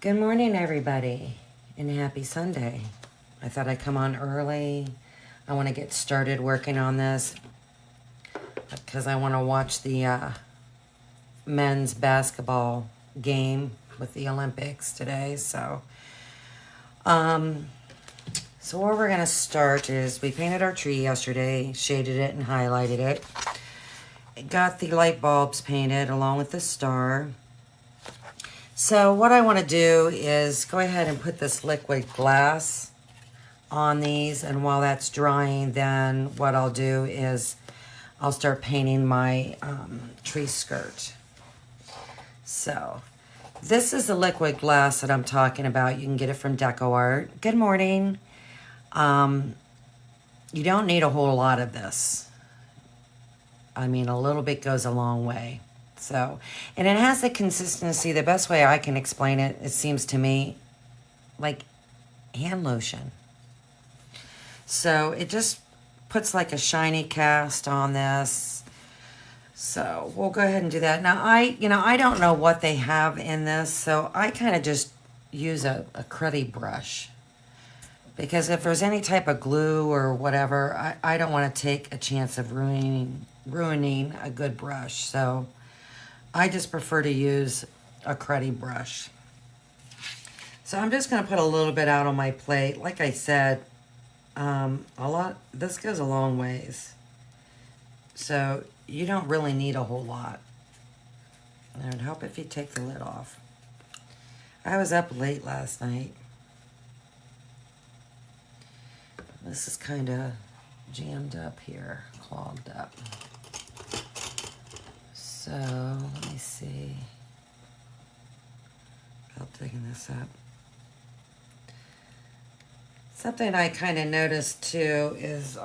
Good morning, everybody, and happy Sunday. I thought I'd come on early. I want to get started working on this because I want to watch the men's basketball game with the Olympics today. So where we're going to start is we painted our tree yesterday, shaded it and highlighted it. Got the light bulbs painted along with the star. So what I want to do is go ahead and put this liquid glass on these, and while that's drying, then what I'll do is I'll start painting my tree skirt. So this is the liquid glass that I'm talking about. You can get it from DecoArt. Good morning. You don't need a whole lot of this. I mean, a little bit goes a long way. So, and it has the consistency, the best way I can explain it, it seems to me, like hand lotion. So it just puts like a shiny cast on this. So we'll go ahead and do that. Now I don't know what they have in this, so I kind of just use a cruddy brush. Because if there's any type of glue or whatever, I don't want to take a chance of ruining a good brush. So I just prefer to use a cruddy brush. So I'm just going to put a little bit out on my plate. Like I said, this goes a long ways. So you don't really need a whole lot. And it would help if you take the lid off. I was up late last night. This is kind of jammed up here, clogged up. So, let me see. I'll digging this up. Something I kind of noticed too is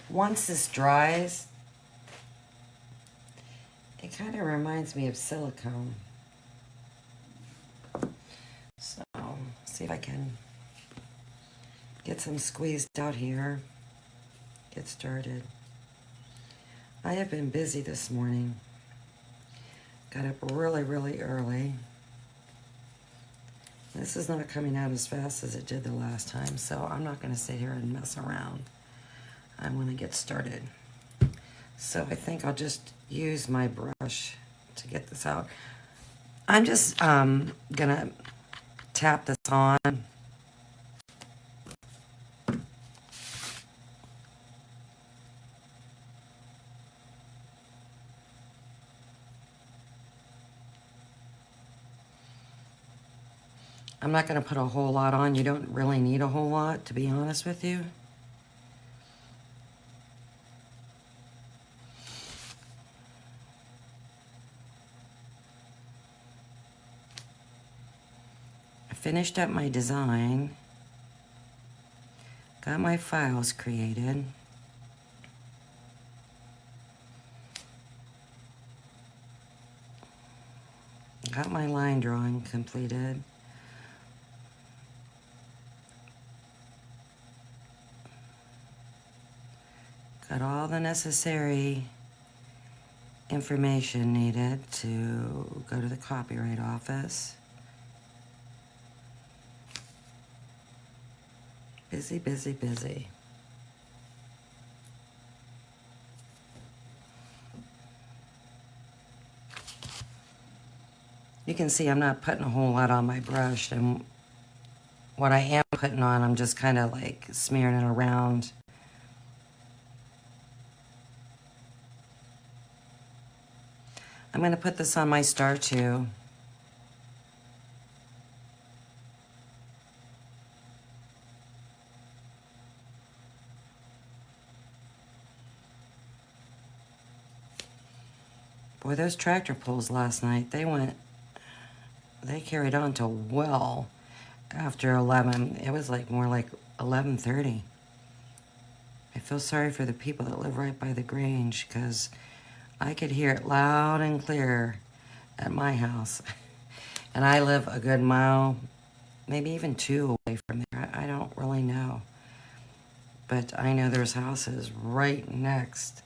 once this dries, it kind of reminds me of silicone. So, see if I can get some squeezed out here. Get started. I have been busy this morning. Got up really, really early. This is not coming out as fast as it did the last time, so I'm not going to sit here and mess around. I'm going to get started. So I think I'll just use my brush to get this out. I'm just going to tap this on. I'm not going to put a whole lot on. You don't really need a whole lot, to be honest with you. I finished up my design. Got my files created. Got my line drawing completed. Got all the necessary information needed to go to the copyright office. Busy, busy, busy. You can see I'm not putting a whole lot on my brush, and what I am putting on, I'm just kind of like smearing it around. I'm going to put this on my star too. Boy, those tractor pulls last night, they carried on till well after 11. It was like more like 11:30. I feel sorry for the people that live right by the Grange because I could hear it loud and clear at my house. And I live a good mile, maybe even 2 away from there. I don't really know. But I know there's houses right next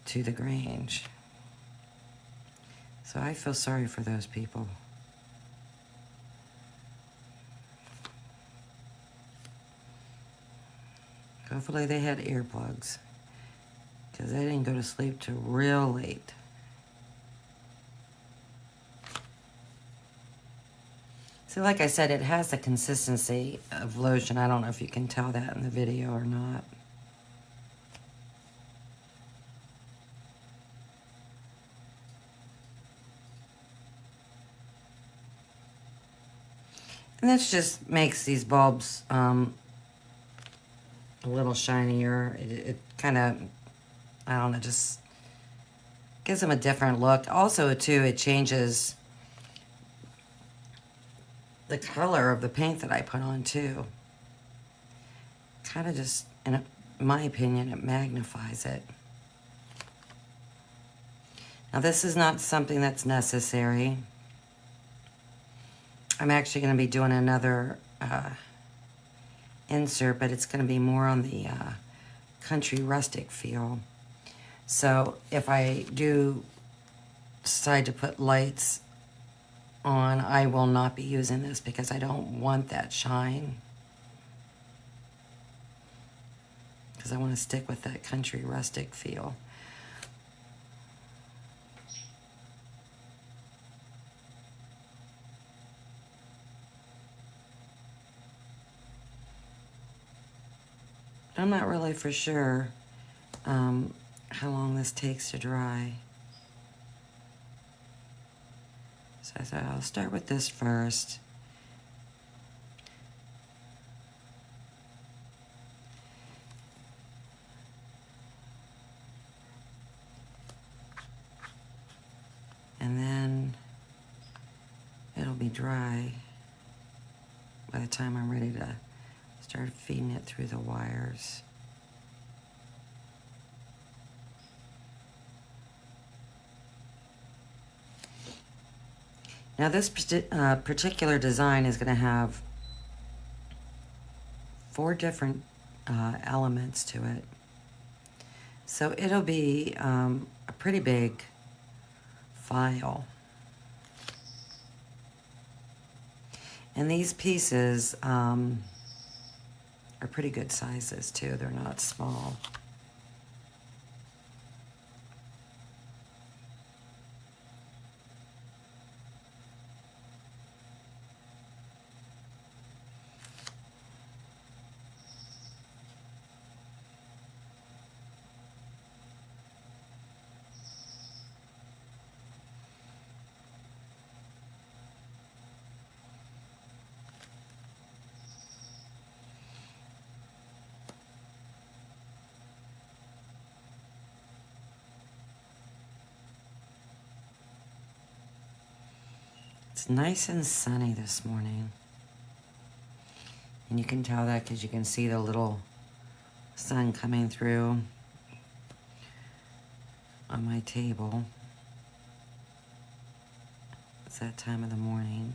to the Grange. So I feel sorry for those people. Hopefully they had earplugs, because they didn't go to sleep till real late. So like I said, it has the consistency of lotion. I don't know if you can tell that in the video or not. And this just makes these bulbs a little shinier. It kind of, I don't know, just gives them a different look. Also, too, it changes the color of the paint that I put on, too. Kind of just, in my opinion, it magnifies it. Now, this is not something that's necessary. I'm actually going to be doing another insert, but it's going to be more on the country rustic feel. So if I do decide to put lights on, I will not be using this because I don't want that shine. Because I want to stick with that country rustic feel. I'm not really for sure how long this takes to dry. So I thought I'll start with this first. And then it'll be dry by the time I'm ready to start feeding it through the wires. Now this particular design is going to have 4 different elements to it. So it'll be a pretty big file. And these pieces are pretty good sizes too. They're not small. It's nice and sunny this morning. And you can tell that because you can see the little sun coming through on my table. It's that time of the morning.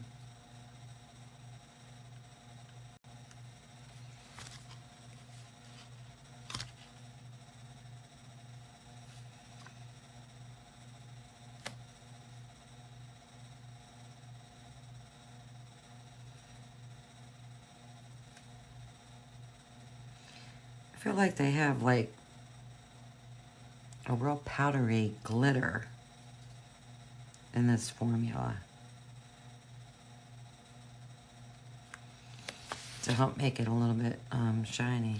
I feel like they have like a real powdery glitter in this formula to help make it a little bit shiny.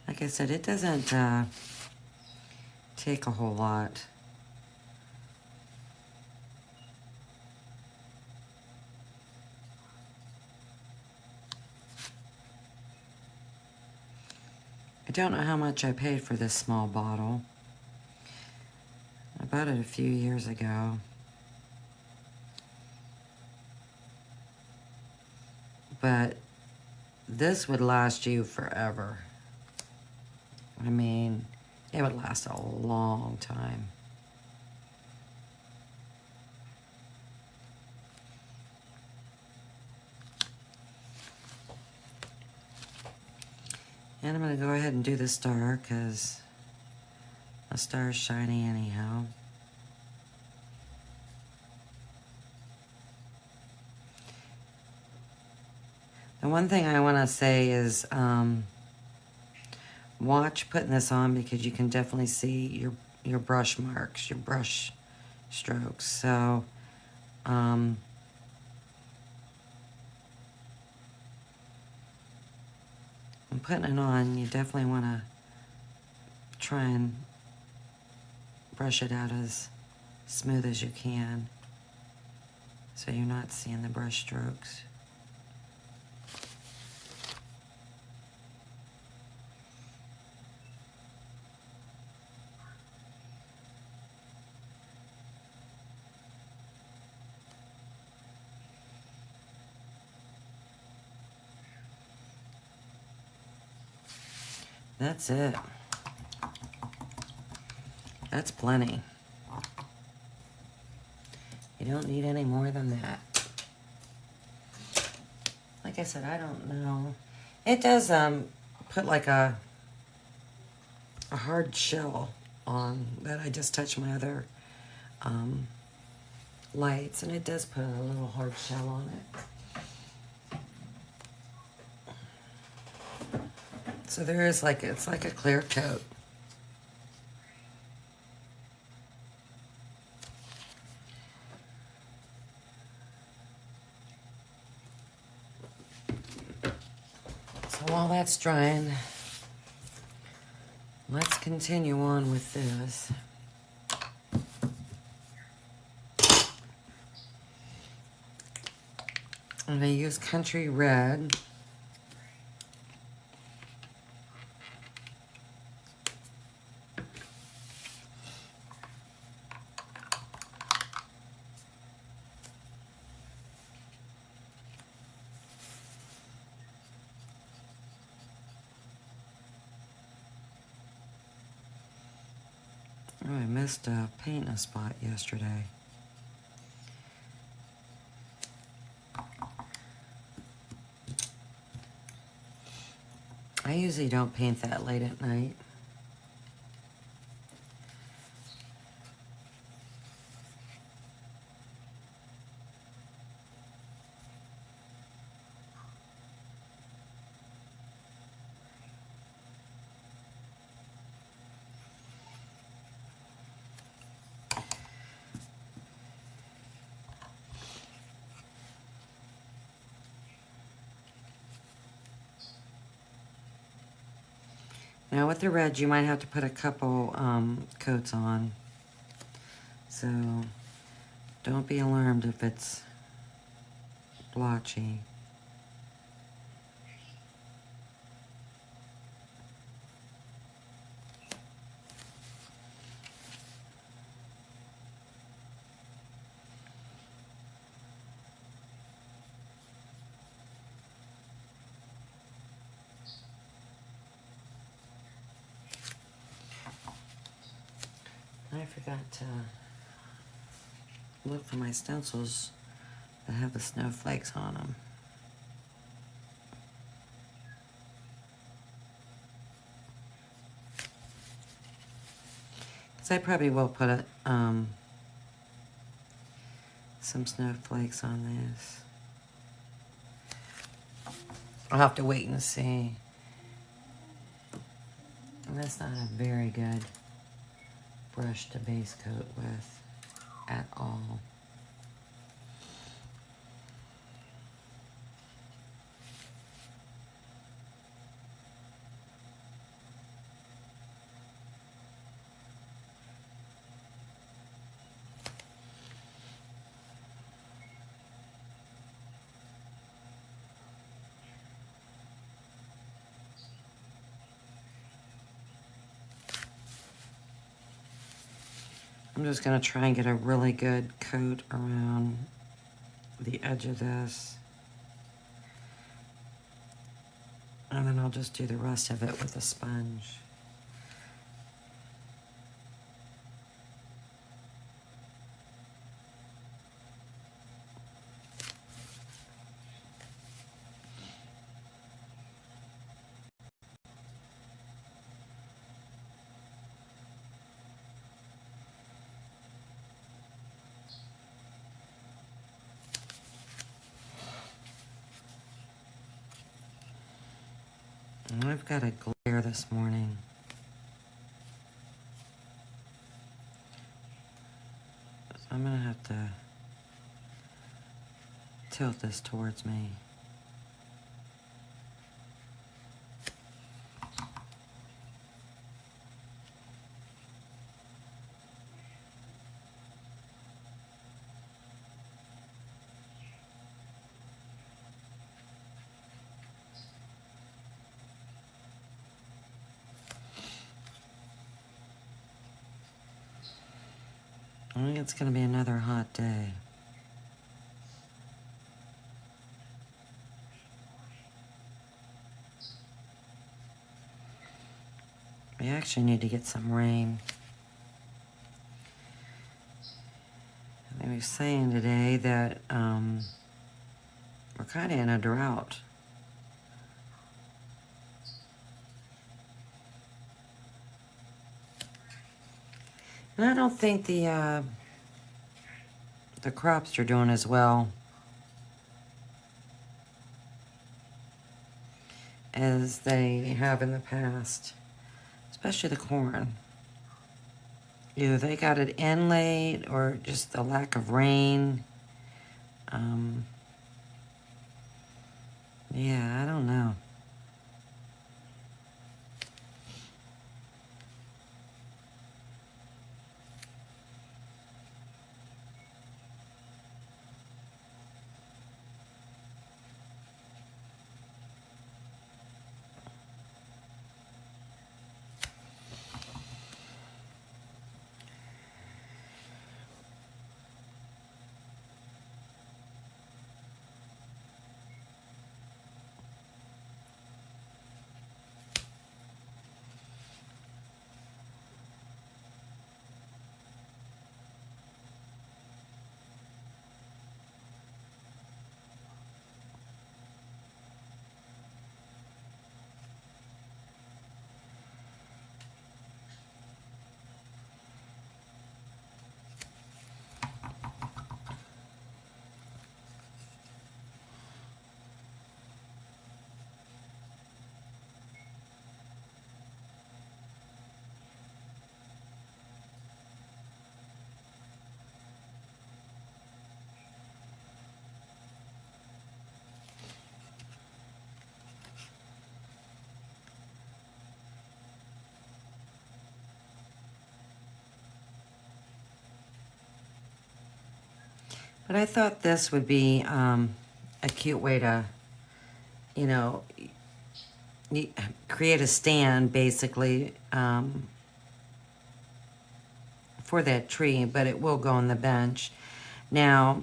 Like I said, it doesn't take a whole lot. I don't know how much I paid for this small bottle. I bought it a few years ago. But this would last you forever. I mean, it would last a long time. And I'm going to go ahead and do the star because A star's shiny anyhow. The one thing I want to say is watch putting this on because you can definitely see your brush marks, your brush strokes. So I'm putting it on. You definitely want to try and brush it out as smooth as you can so you're not seeing the brush strokes. That's it. That's plenty. You don't need any more than that. Like I said, I don't know. It does put like a hard shell on that. I just touched my other lights, and it does put a little hard shell on it. So there is like, it's like a clear coat. So while that's drying, let's continue on with this. I'm going to use Country Red. Oh, I missed painting a spot yesterday. I usually don't paint that late at night. Now with the red, you might have to put a couple coats on. So don't be alarmed if it's blotchy. I forgot to look for my stencils that have the snowflakes on them. Because I probably will put some snowflakes on this. I'll have to wait and see. And that's not a very good brush to base coat with at all. I'm just going to try and get a really good coat around the edge of this. And then I'll just do the rest of it with a sponge. I've got a glare this morning. So I'm gonna have to tilt this towards me. I think it's gonna be another hot day. We actually need to get some rain. They were saying today that we're kind of in a drought. And I don't think the crops are doing as well as they have in the past, especially the corn. Either they got it in late or just the lack of rain. Yeah, I don't know. But I thought this would be a cute way to, you know, create a stand basically for that tree, but it will go on the bench. Now,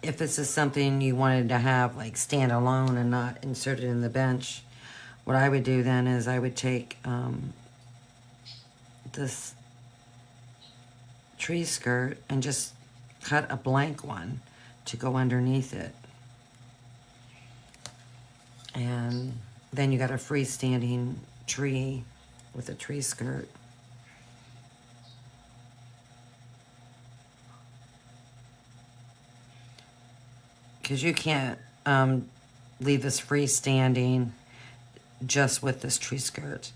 if this is something you wanted to have like stand alone and not inserted in the bench, what I would do then is I would take this tree skirt and just cut a blank one to go underneath it. And then you got a freestanding tree with a tree skirt. Because you can't leave this freestanding just with this tree skirt,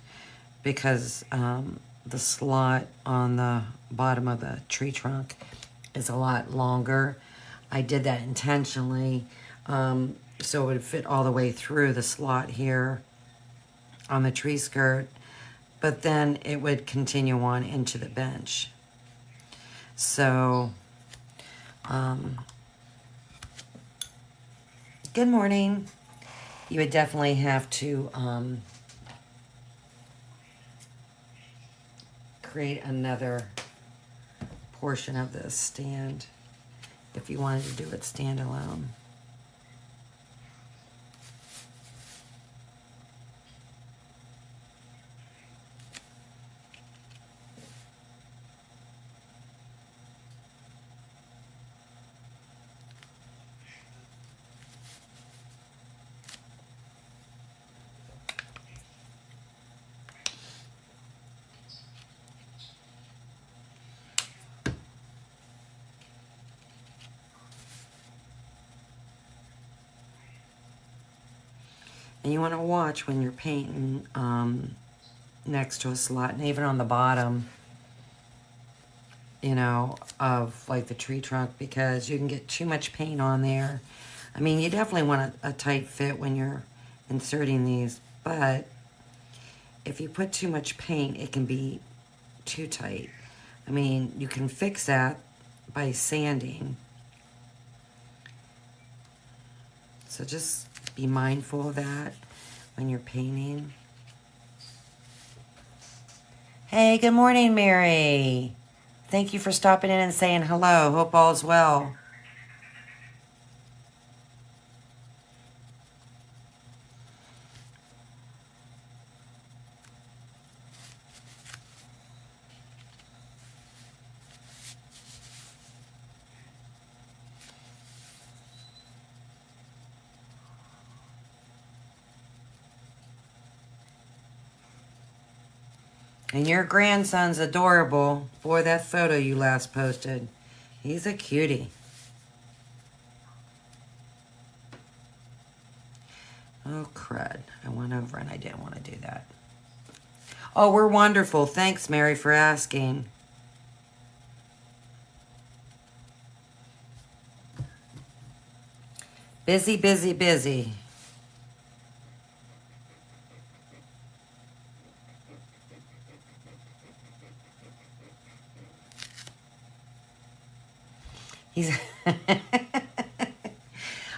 because the slot on the bottom of the tree trunk is a lot longer. I did that intentionally so it would fit all the way through the slot here on the tree skirt, but then it would continue on into the bench. So, good morning. You would definitely have to create another portion of this stand if you wanted to do it standalone. And you want to watch when you're painting next to a slot, and even on the bottom, you know, of like the tree trunk, because you can get too much paint on there. I mean, you definitely want a tight fit when you're inserting these, but if you put too much paint, it can be too tight. I mean, you can fix that by sanding. So just be mindful of that when you're painting. Hey, good morning, Mary. Thank you for stopping in and saying hello. Hope all's well. And your grandson's adorable. Boy, that photo you last posted. He's a cutie. Oh, crud. I went over and I didn't want to do that. Oh, we're wonderful. Thanks, Mary, for asking. Busy, busy, busy. He's...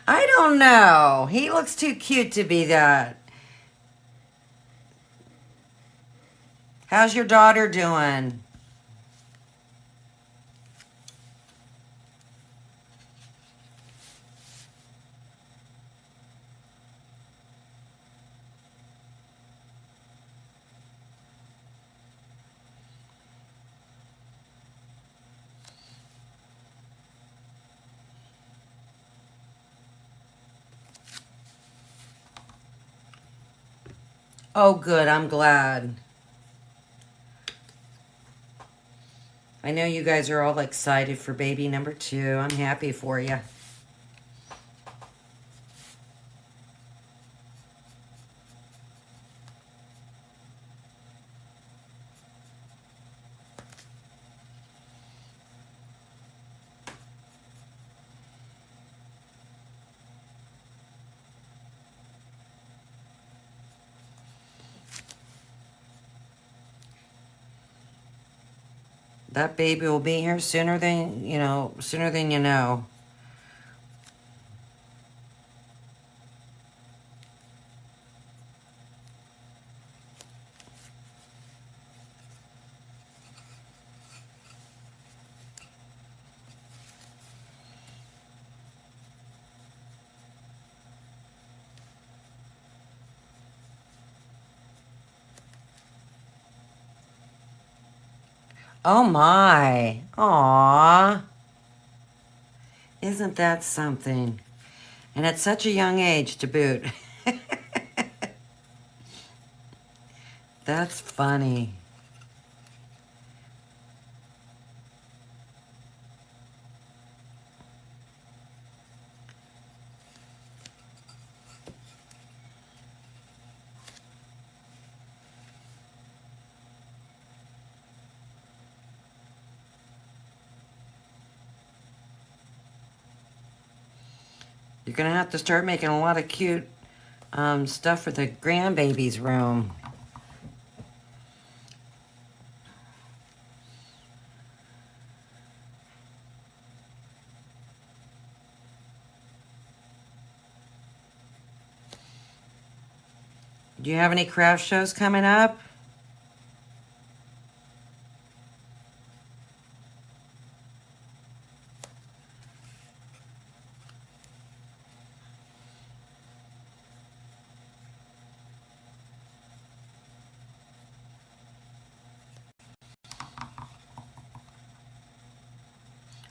I don't know. He looks too cute to be that. How's your daughter doing? Oh, good. I'm glad. I know you guys are all excited for baby number 2. I'm happy for you. That baby will be here sooner than you know. Oh my. Aw. Isn't that something? And at such a young age to boot. That's funny. You're gonna have to start making a lot of cute stuff for the grandbaby's room. Do you have any craft shows coming up?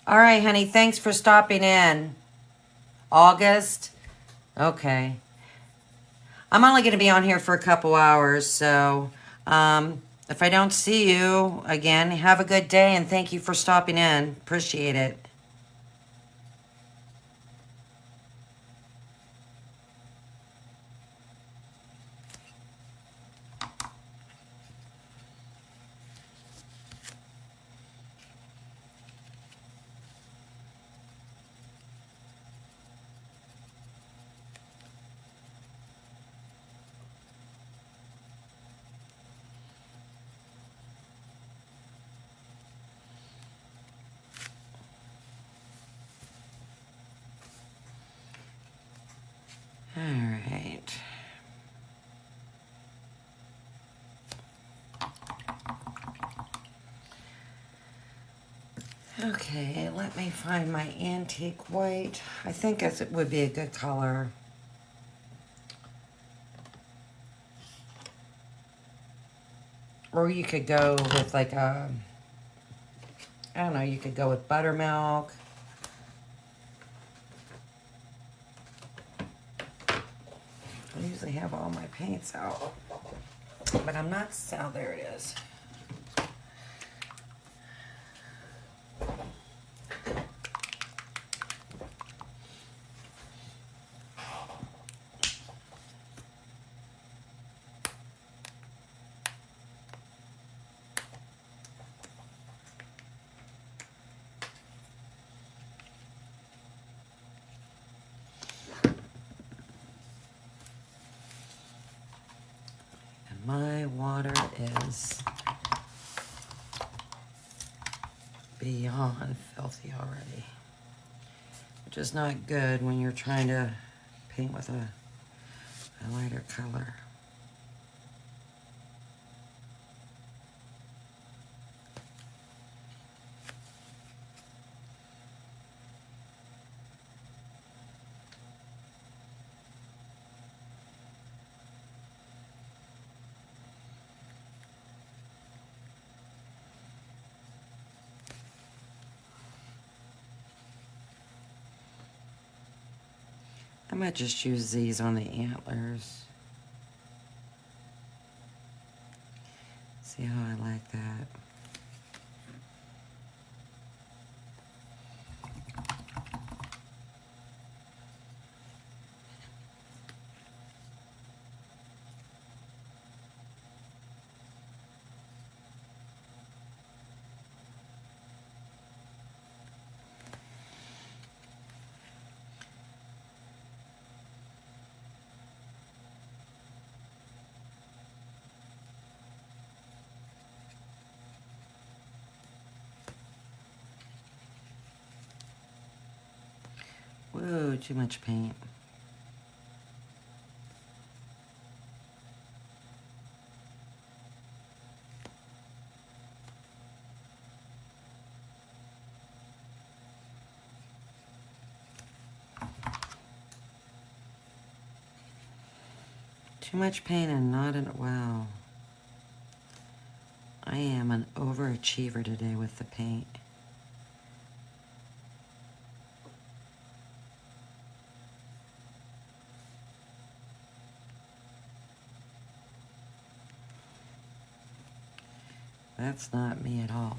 All right, honey. Thanks for stopping in. August? Okay. I'm only going to be on here for a couple hours, so if I don't see you again, have a good day and thank you for stopping in. Appreciate it. All right. Okay, let me find my antique white. I think it would be a good color. Or you could go with like a, I don't know, you could go with buttermilk. I usually have all my paints out, but I'm not, oh, there it is. And my water is beyond filthy already, which is not good when you're trying to paint with a lighter color. I might just use these on the antlers. See how I like that. Whoa, too much paint. Too much paint and not an, wow. I am an overachiever today with the paint. That's not me at all.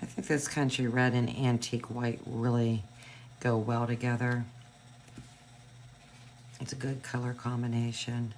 I think this country red and antique white really go well together. It's a good color combination.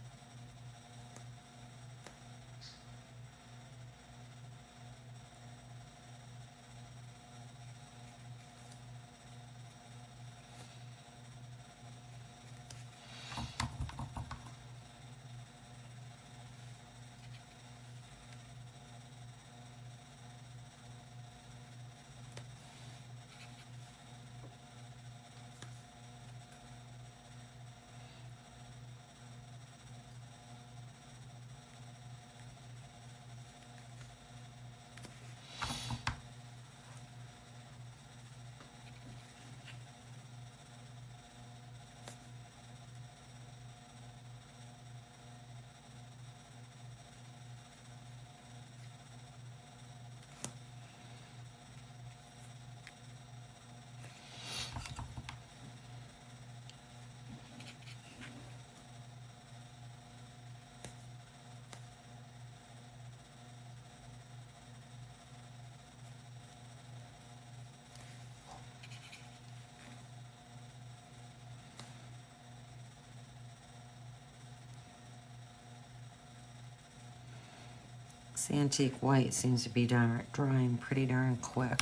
This antique white seems to be drying pretty darn quick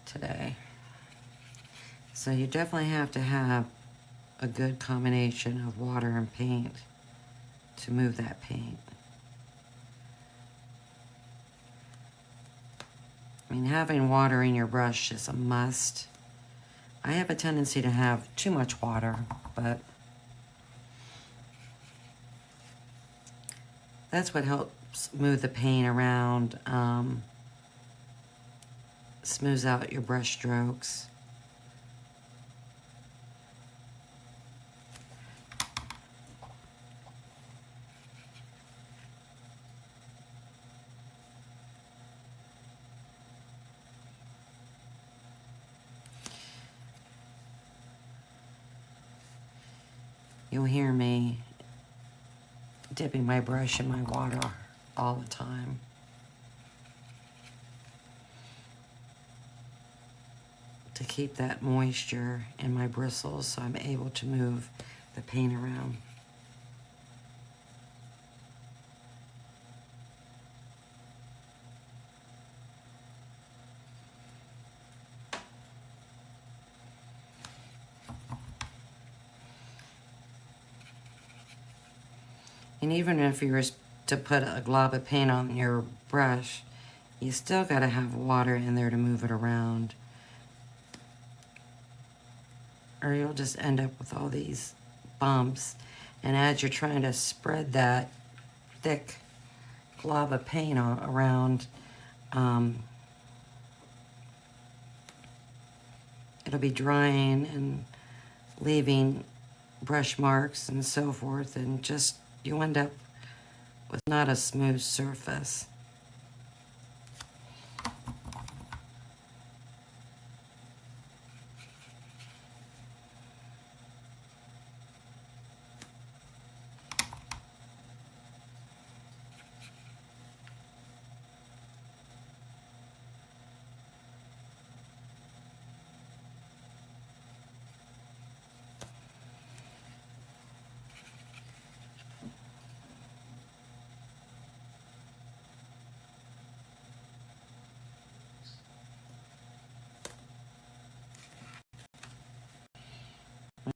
today. So you definitely have to have a good combination of water and paint to move that paint. I mean, having water in your brush is a must. I have a tendency to have too much water, but that's what helps move the paint around, smooths out your brush strokes. You'll hear me dipping my brush in my water all the time. To keep that moisture in my bristles so I'm able to move the paint around. And even if you were to put a glob of paint on your brush, you still gotta have water in there to move it around. Or you'll just end up with all these bumps. And as you're trying to spread that thick glob of paint around, it'll be drying and leaving brush marks and so forth, and just you end up with not a smooth surface.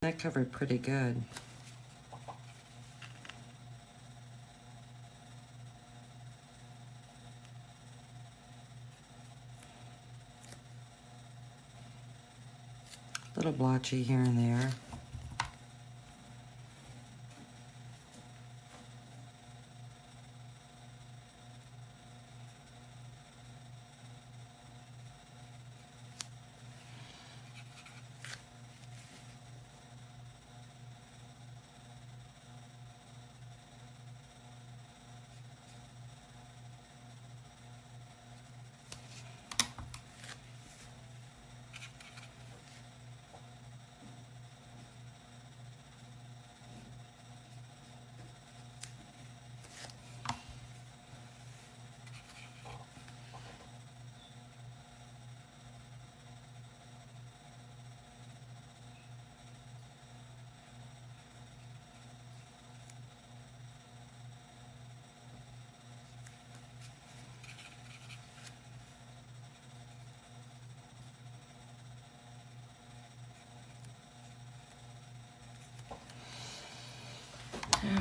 That covered pretty good. A little blotchy here and there.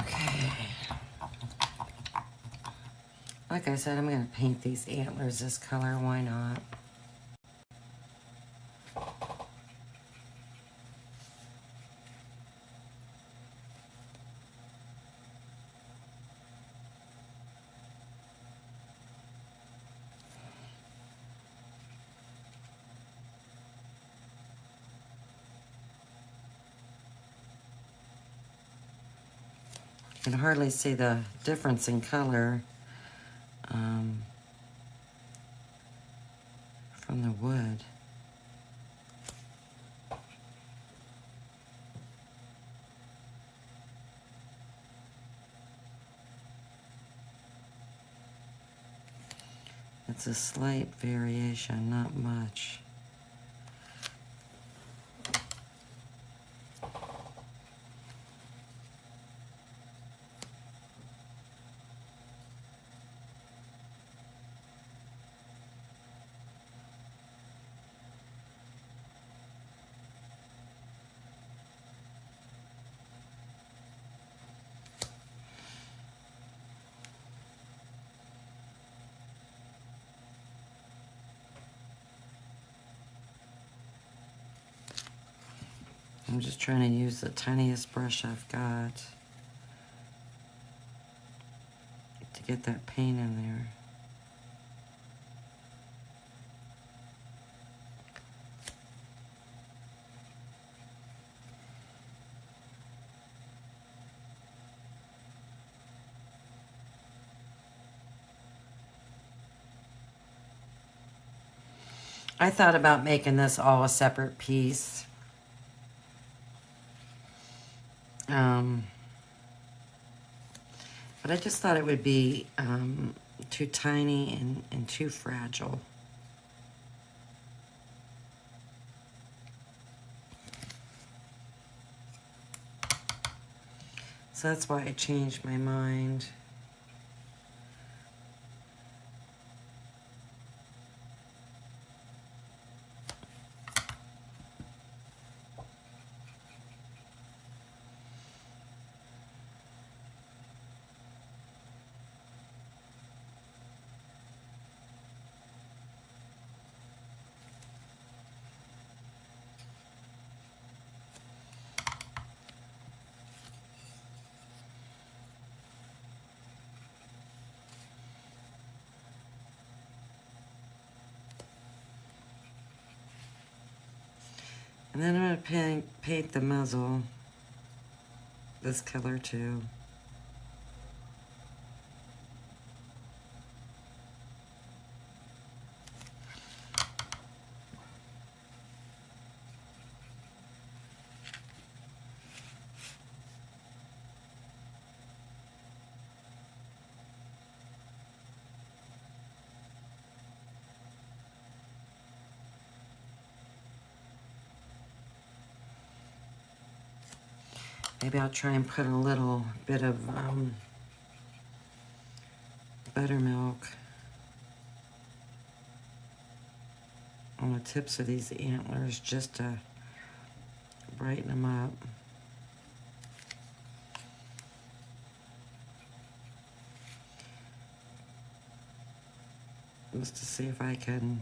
Okay. Like I said, I'm going to paint these antlers this color. Why not? You can hardly see the difference in color from the wood. It's a slight variation, not much. I'm just trying to use the tiniest brush I've got to get that paint in there. I thought about making this all a separate piece. But I just thought it would be too tiny and too fragile. So that's why I changed my mind. And then I'm going to paint the muzzle this color too. Maybe I'll try and put a little bit of buttermilk on the tips of these antlers just to brighten them up. Just to see if I can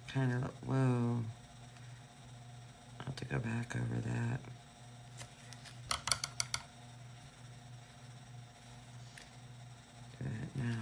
kind of, whoa. I'll have to go back over that. Do it now.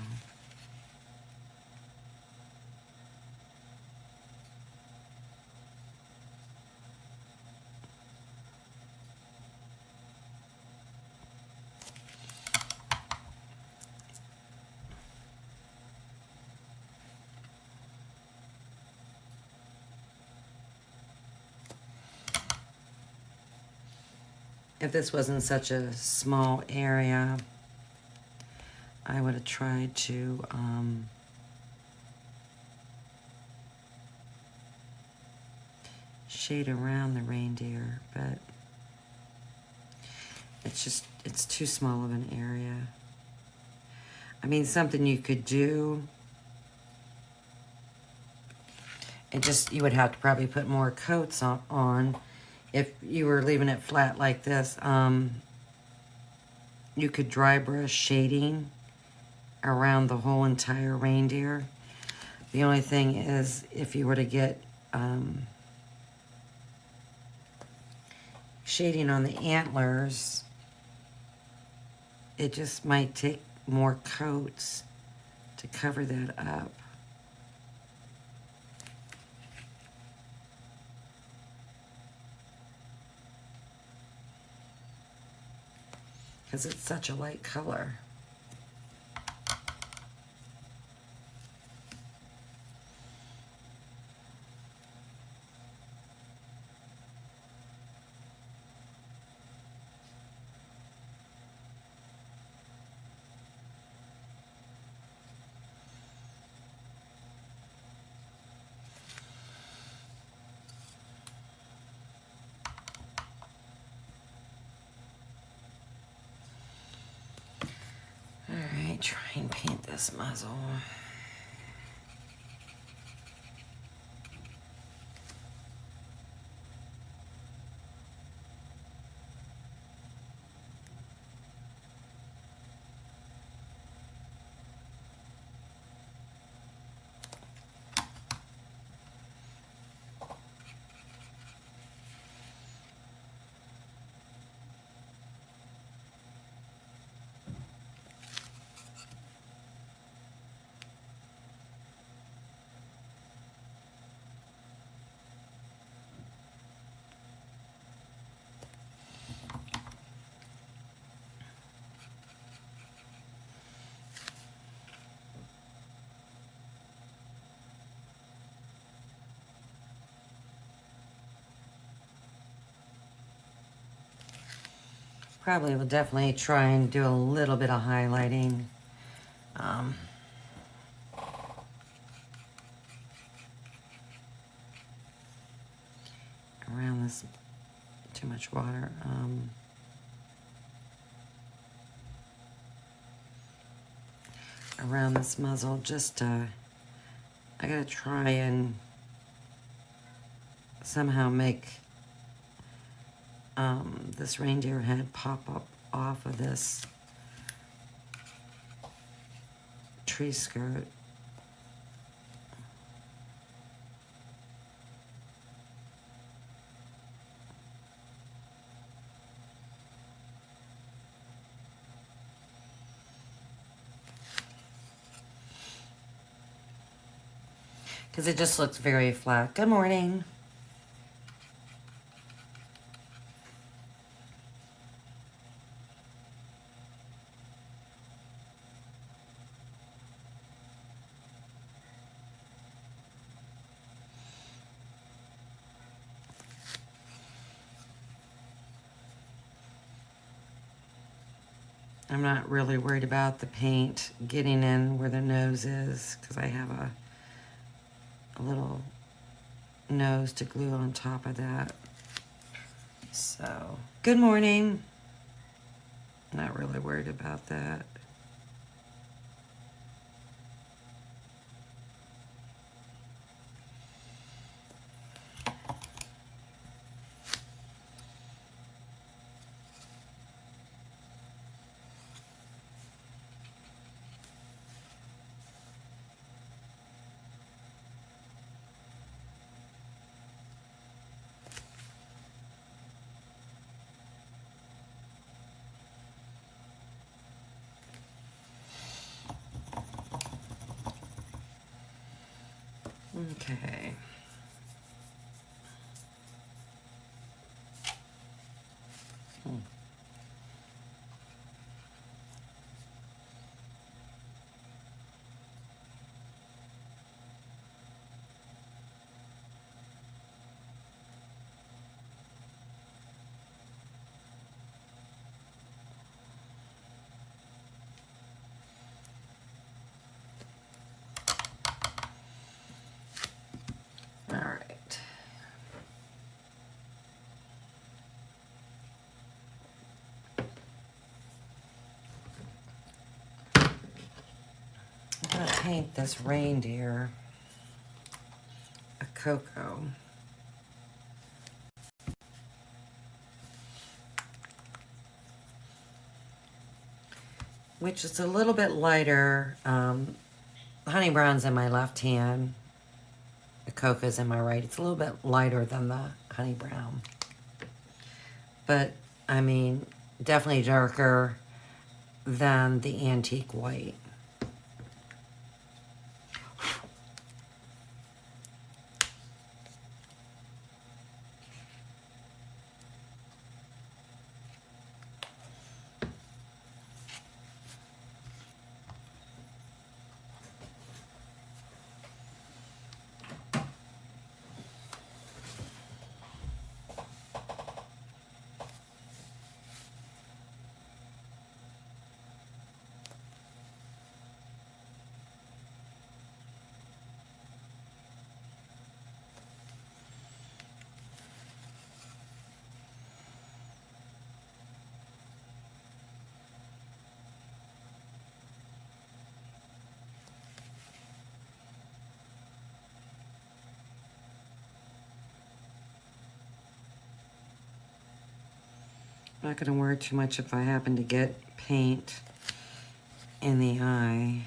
If this wasn't such a small area, I would have tried to shade around the reindeer, but it's too small of an area. I mean, something you could do, you would have to probably put more coats on. If you were leaving it flat like this, you could dry brush shading around the whole entire reindeer. The only thing is, if you were to get shading on the antlers, it just might take more coats to cover that up. Because it's such a light color. Alright, try and paint this muzzle. Probably will definitely try and do a little bit of highlighting. Around this, too much water. Around this muzzle, just I gotta try and somehow make this reindeer head pop up off of this tree skirt. Because it just looks very flat. Good morning. I'm not really worried about the paint getting in where the nose is because I have a little nose to glue on top of that. So, good morning. Not really worried about that. Okay. All right. I'm gonna paint this reindeer a cocoa. Which is a little bit lighter. Honey brown's in my left hand. The cocoa's in my right. It's a little bit lighter than the honey brown. But, I mean, definitely darker than the antique white. I'm not going to worry too much if I happen to get paint in the eye.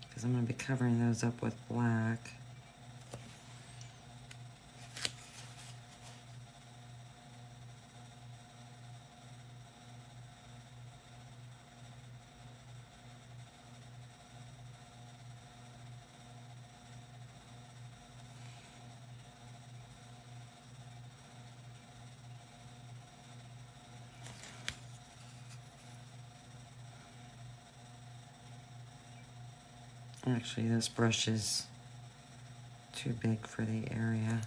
Because I'm going to be covering those up with black. Actually, this brush is too big for the area.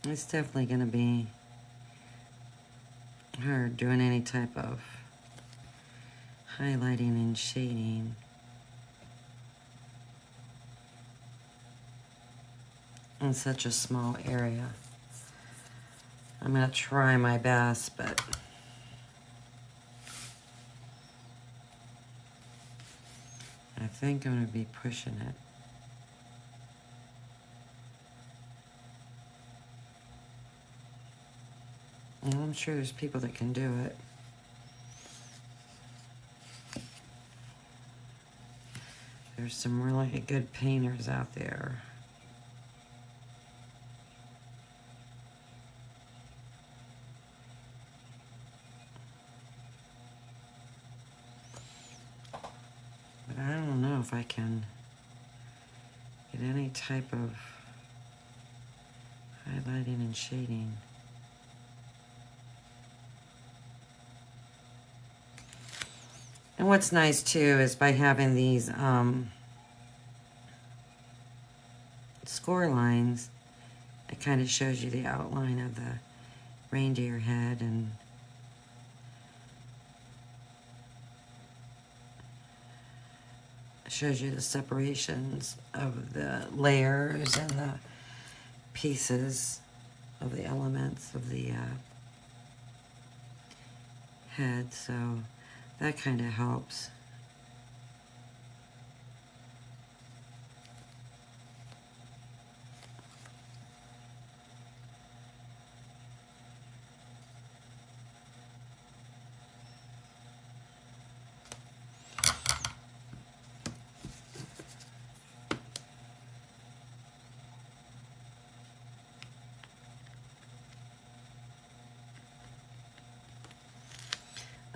It's definitely going to be hard doing any type of highlighting and shading in such a small area. I'm going to try my best, but I think I'm going to be pushing it. And I'm sure there's people that can do it. There's some really good painters out there. But I don't know if I can get any type of highlighting and shading. And what's nice too is by having these score lines, it kind of shows you the outline of the reindeer head and shows you the separations of the layers and the pieces of the elements of the head, so that kind of helps.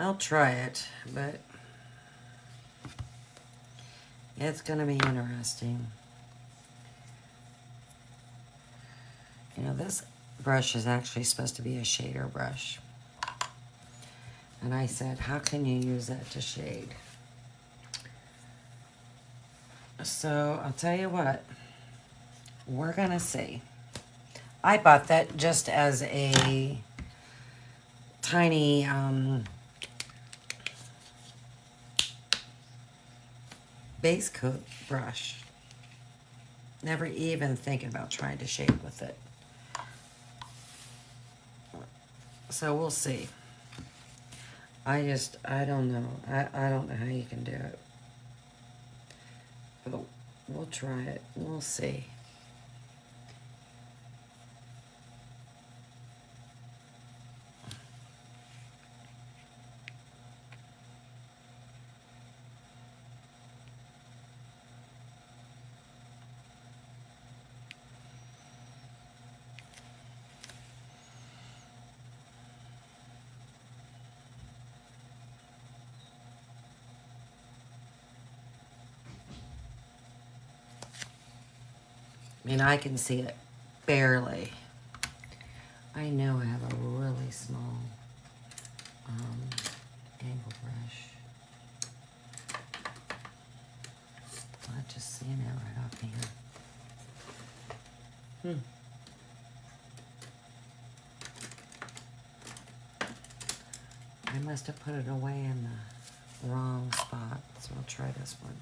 I'll try it, but it's going to be interesting. You know, this brush is actually supposed to be a shader brush. And I said, how can you use that to shade? So I'll tell you what, we're going to see. I bought that just as a tiny base coat brush. Never even thinking about trying to shade with it. So we'll see. I don't know. I don't know how you can do it. But we'll try it. We'll see. I mean, I can see it barely. I know I have a really small angle brush. I'm just seeing it right off here. I must have put it away in the wrong spot, so I'll try this one.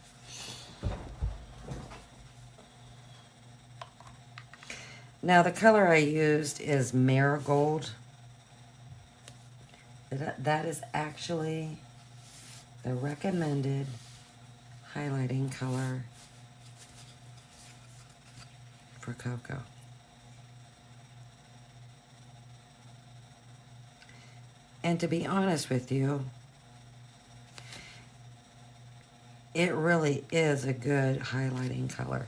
Now the color I used is Marigold. That is actually the recommended highlighting color for Coco. And to be honest with you, it really is a good highlighting color.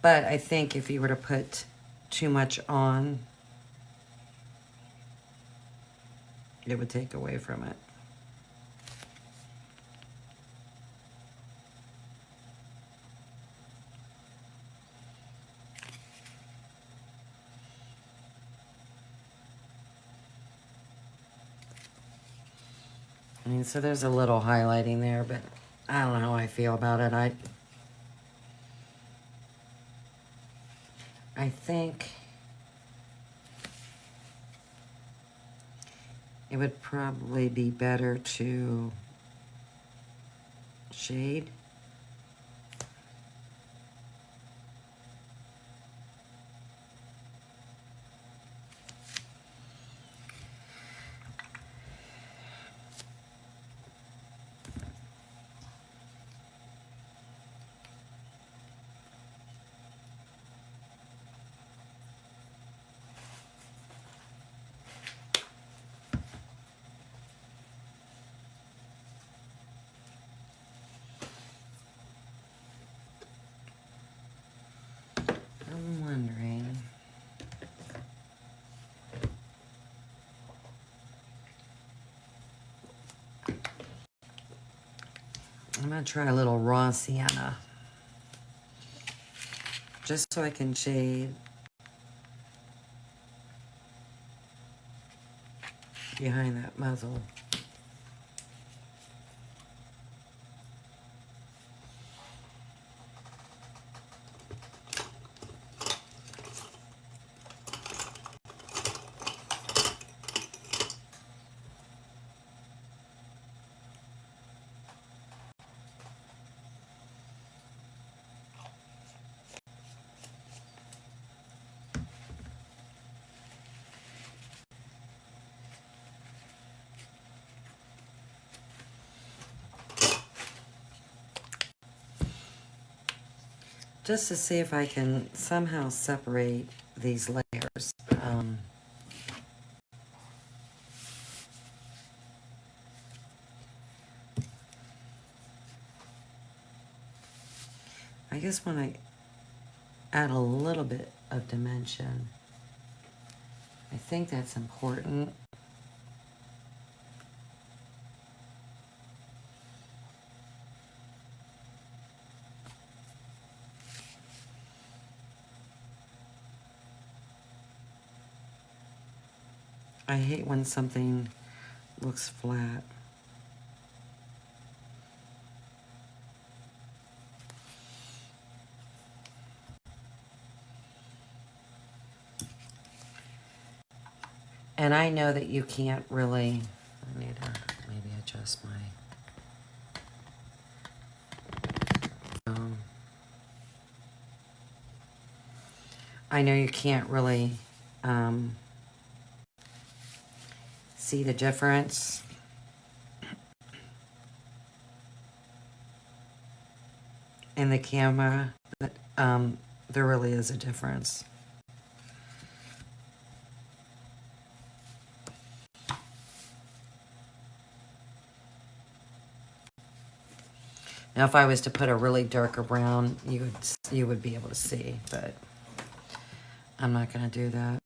But I think if you were to put too much on, it would take away from it. I mean, so there's a little highlighting there, but I don't know how I feel about it. I think it would probably be better to shade. I'm wondering. I'm gonna try a little raw sienna, just so I can shade behind that muzzle. Just to see if I can somehow separate these layers. I guess when I add a little bit of dimension, I think that's important. I hate when something looks flat. And I know that you can't really, I need to maybe adjust my, I know you can't really see the difference. In the camera, but there really is a difference. Now, if I was to put a really darker brown, you would be able to see, but I'm not going to do that.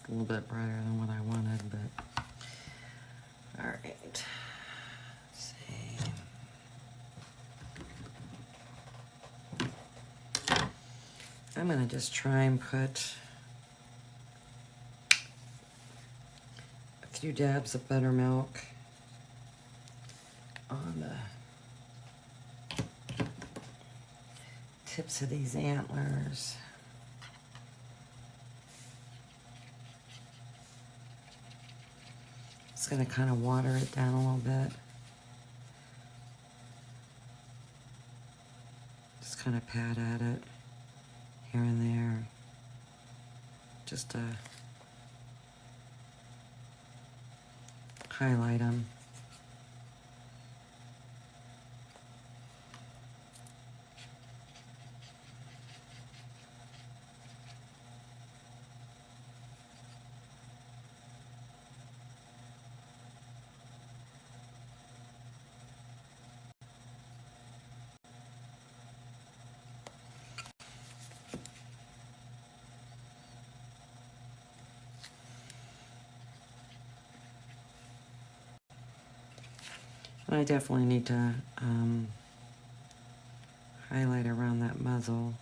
A little bit brighter than what I wanted, but all right. Let's see. I'm gonna just try and put a few dabs of buttermilk on the tips of these antlers. Just going to kind of water it down a little bit. Just kind of pat at it here and there. Just to highlight them. I definitely need to highlight around that muzzle.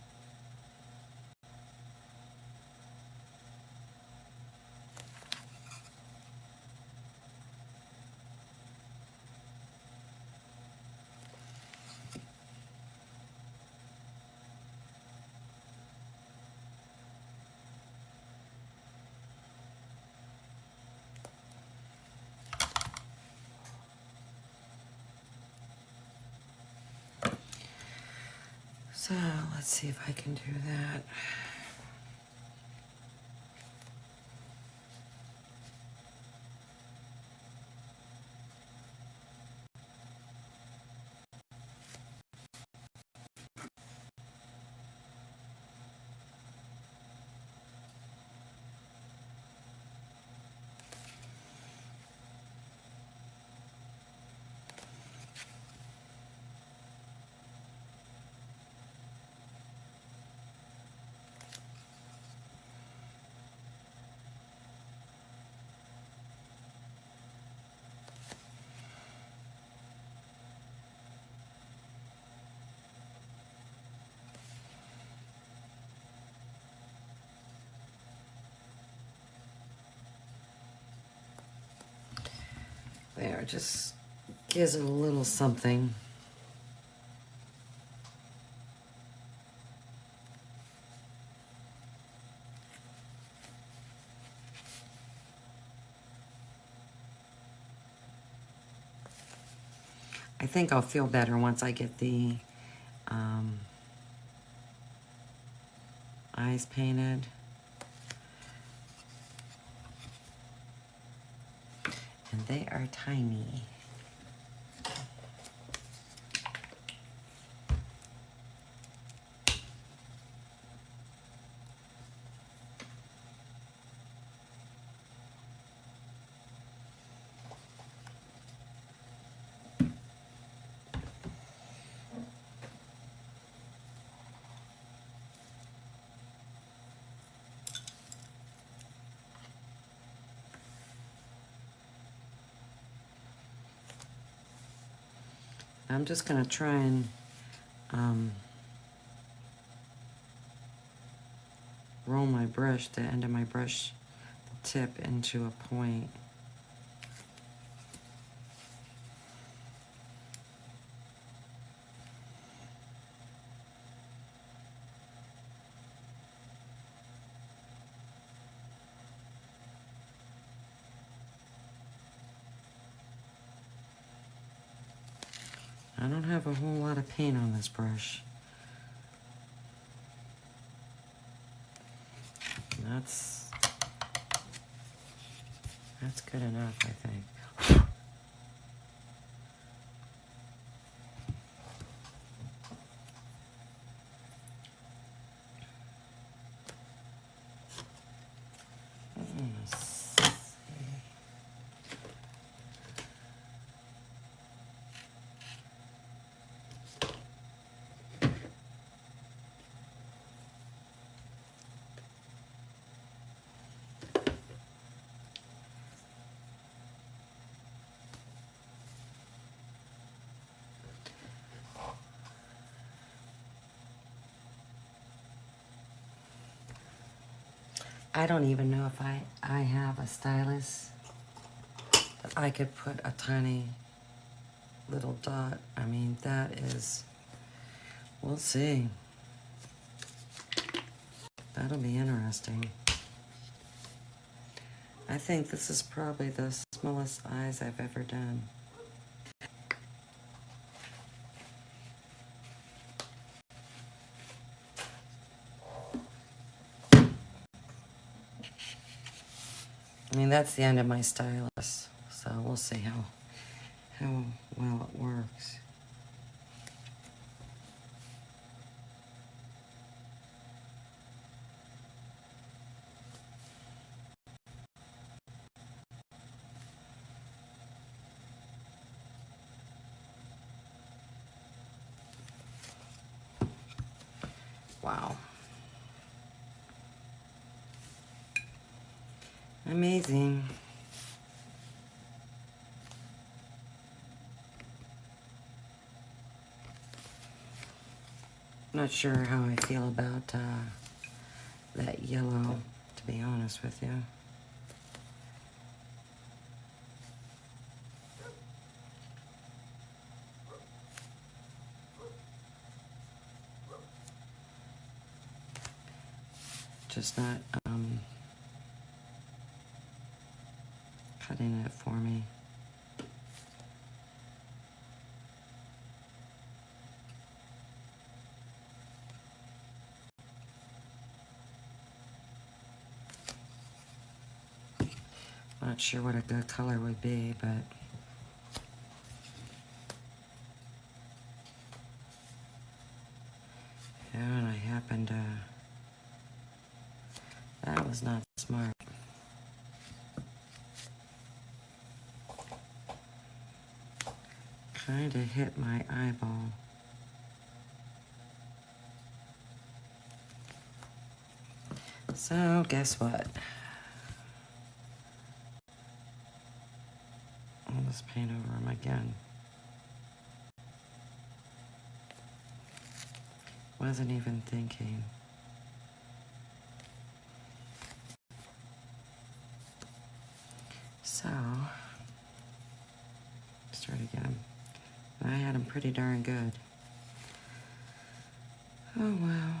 So let's see if I can do that. There, just gives it a little something. I think I'll feel better once I get the eyes painted. And they are tiny. I'm just going to try and roll my brush, the end of my brush tip into a point. I don't have a whole lot of paint on this brush. That's good enough, I think. I don't even know if I have a stylus, but I could put a tiny little dot. I mean, that is, we'll see. That'll be interesting. I think this is probably the Smallest eyes I've ever done. I mean, that's the end of my stylus, so we'll see how well it works. Wow. Amazing. Not sure how I feel about that yellow, to be honest with you. Just not cutting it for me. Not sure what a good color would be, but yeah, and I happened to. That was not smart. Kind of hit my eyeball. So, guess what? I'll just paint over them again. Wasn't even thinking. So, start again. I had them pretty darn good. Oh, wow.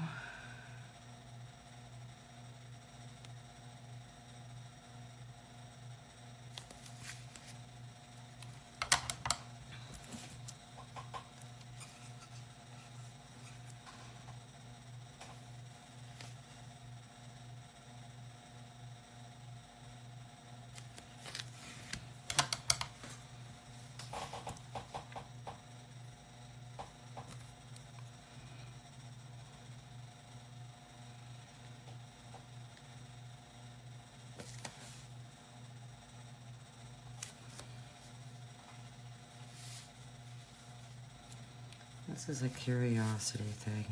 This is a curiosity thing.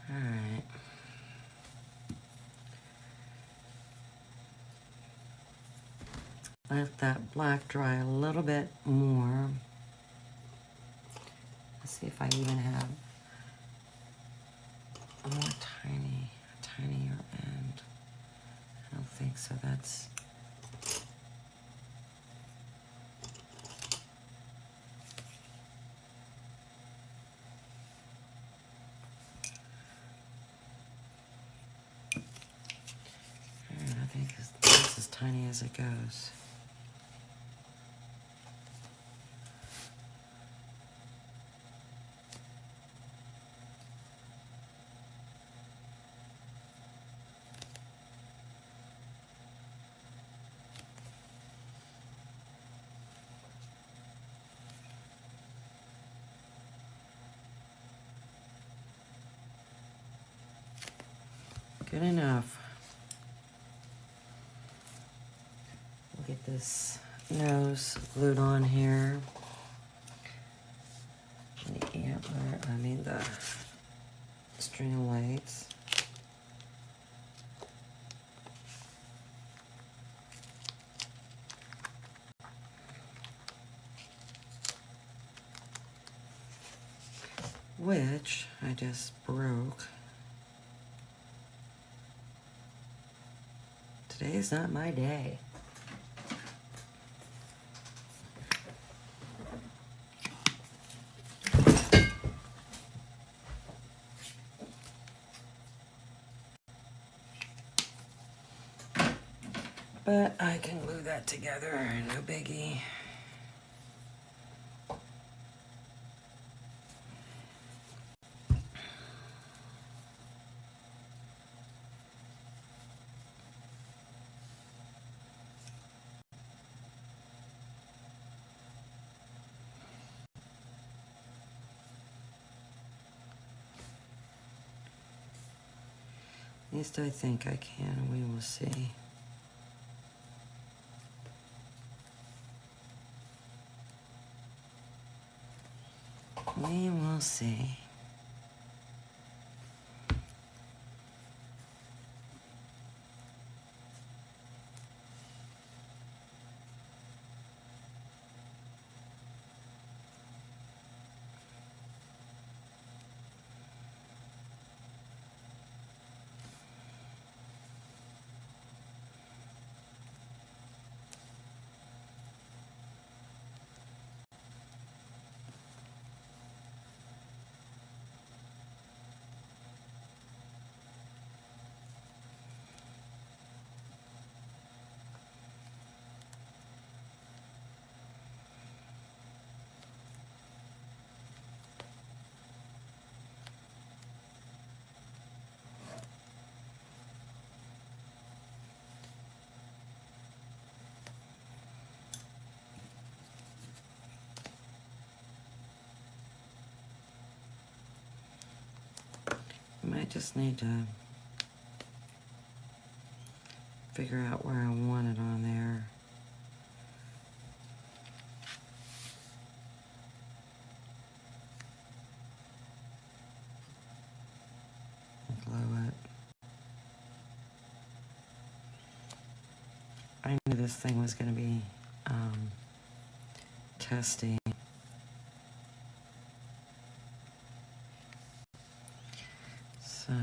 All right. Let that black dry a little bit more. Let's see if I even have a more tinier end. I don't think so. That's I think that's as tiny as it goes. Good enough. We'll get this nose glued on here. The antler, the string of lights. which I just broke. Today's not my day. But I can glue that together, no biggie. At least I think I can, we will see. We will see. I might just need to figure out where I want it on there. Glue it. I knew this thing was going to be testy. So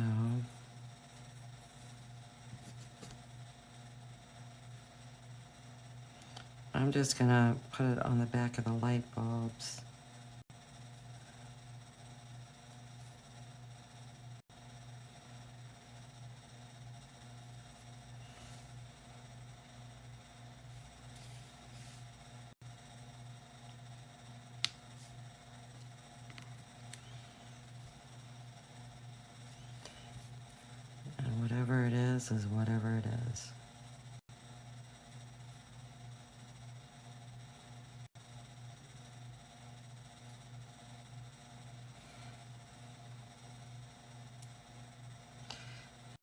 I'm just going to put it on the back of the light bulbs. And whatever it is whatever it is.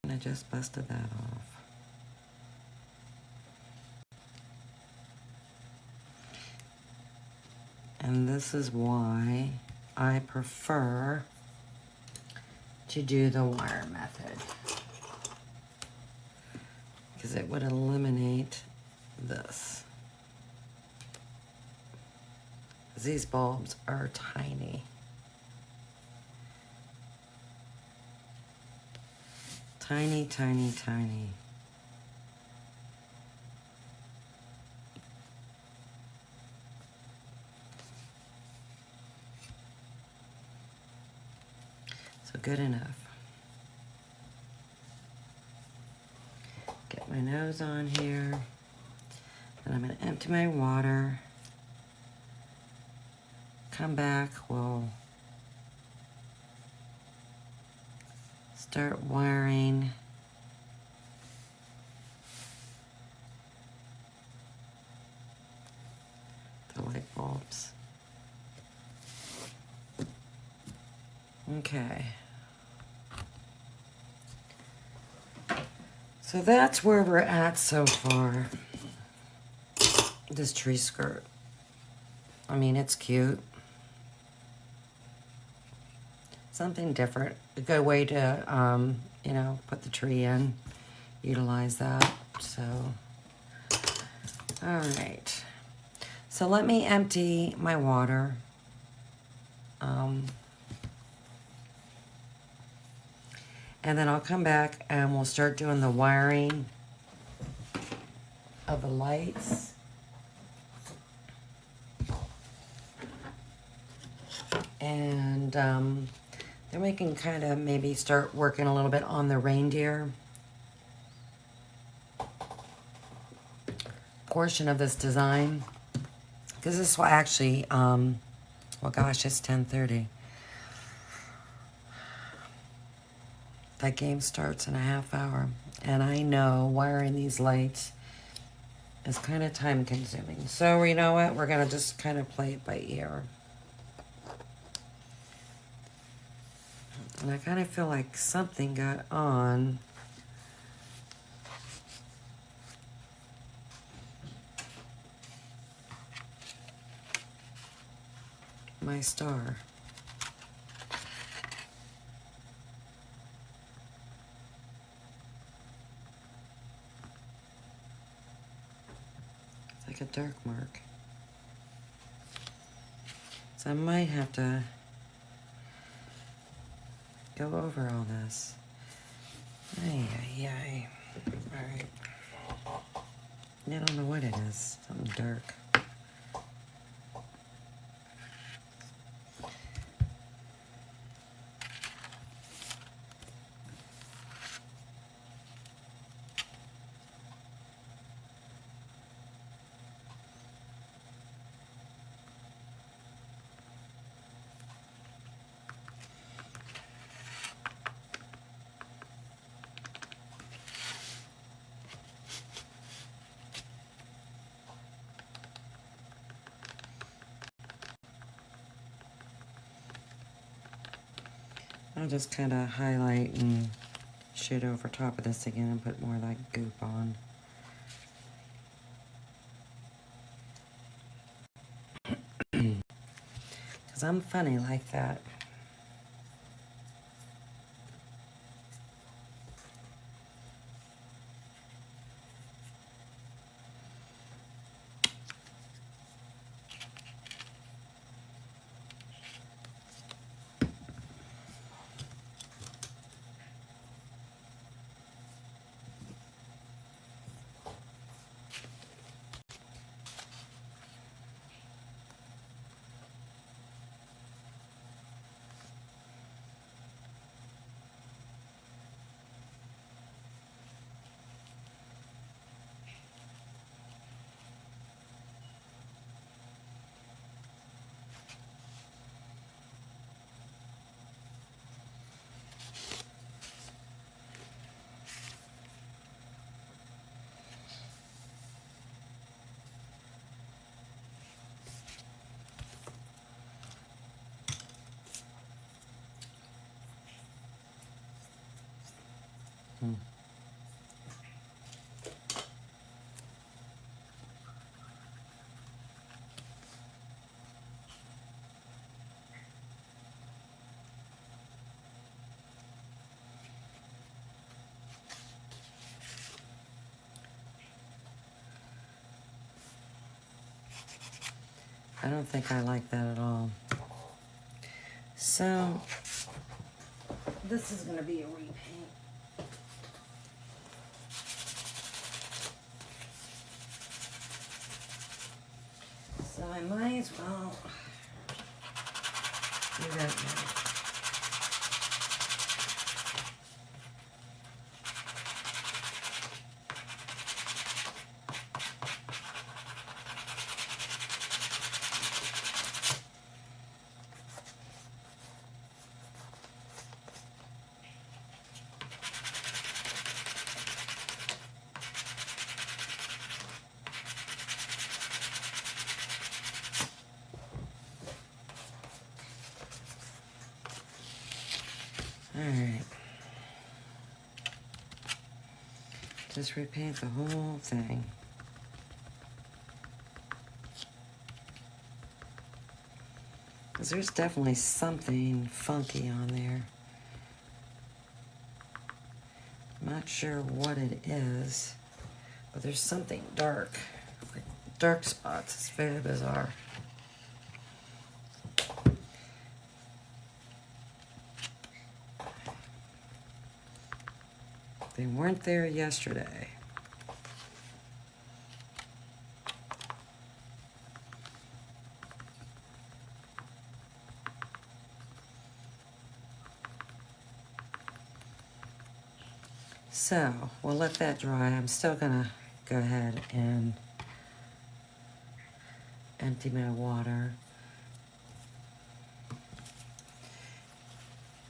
And I just busted that off. And this is why I prefer to do the wire method, because it would eliminate this. These bulbs are tiny. Tiny, tiny, tiny. So good enough. Get my nose on here. And I'm going to empty my water. Come back, we'll start wiring the light bulbs. Okay. So that's where we're at so far. This tree skirt. I mean, it's cute. Something different. A good way to, you know, put the tree in. Utilize that. So, all right. So let me empty my water. And then I'll come back and we'll start doing the wiring of the lights. And then we can kind of maybe start working a little bit on the reindeer portion of this design. Because this will actually, well gosh, it's 10:30. That game starts in a half hour. And I know wiring these lights is kind of time consuming. So you know what? We're going to just kind of play it by ear. And I kind of feel like something got on my star. It's like a dark mark. So I might have to go over all this. Ay, ay, ay. All right. I don't know what it is. Something dark. I'll just kind of highlight and shade over top of this again and put more of that goop on. Because I'm funny like that. I don't think I like that at all. So, this is going to be a repaint. So I might as well do that now. Alright. Just repaint the whole thing. Because there's definitely something funky on there. I'm not sure what it is, but there's something dark. Like dark spots. It's very bizarre. They weren't there yesterday. So we'll let that dry. I'm still gonna go ahead and empty my water,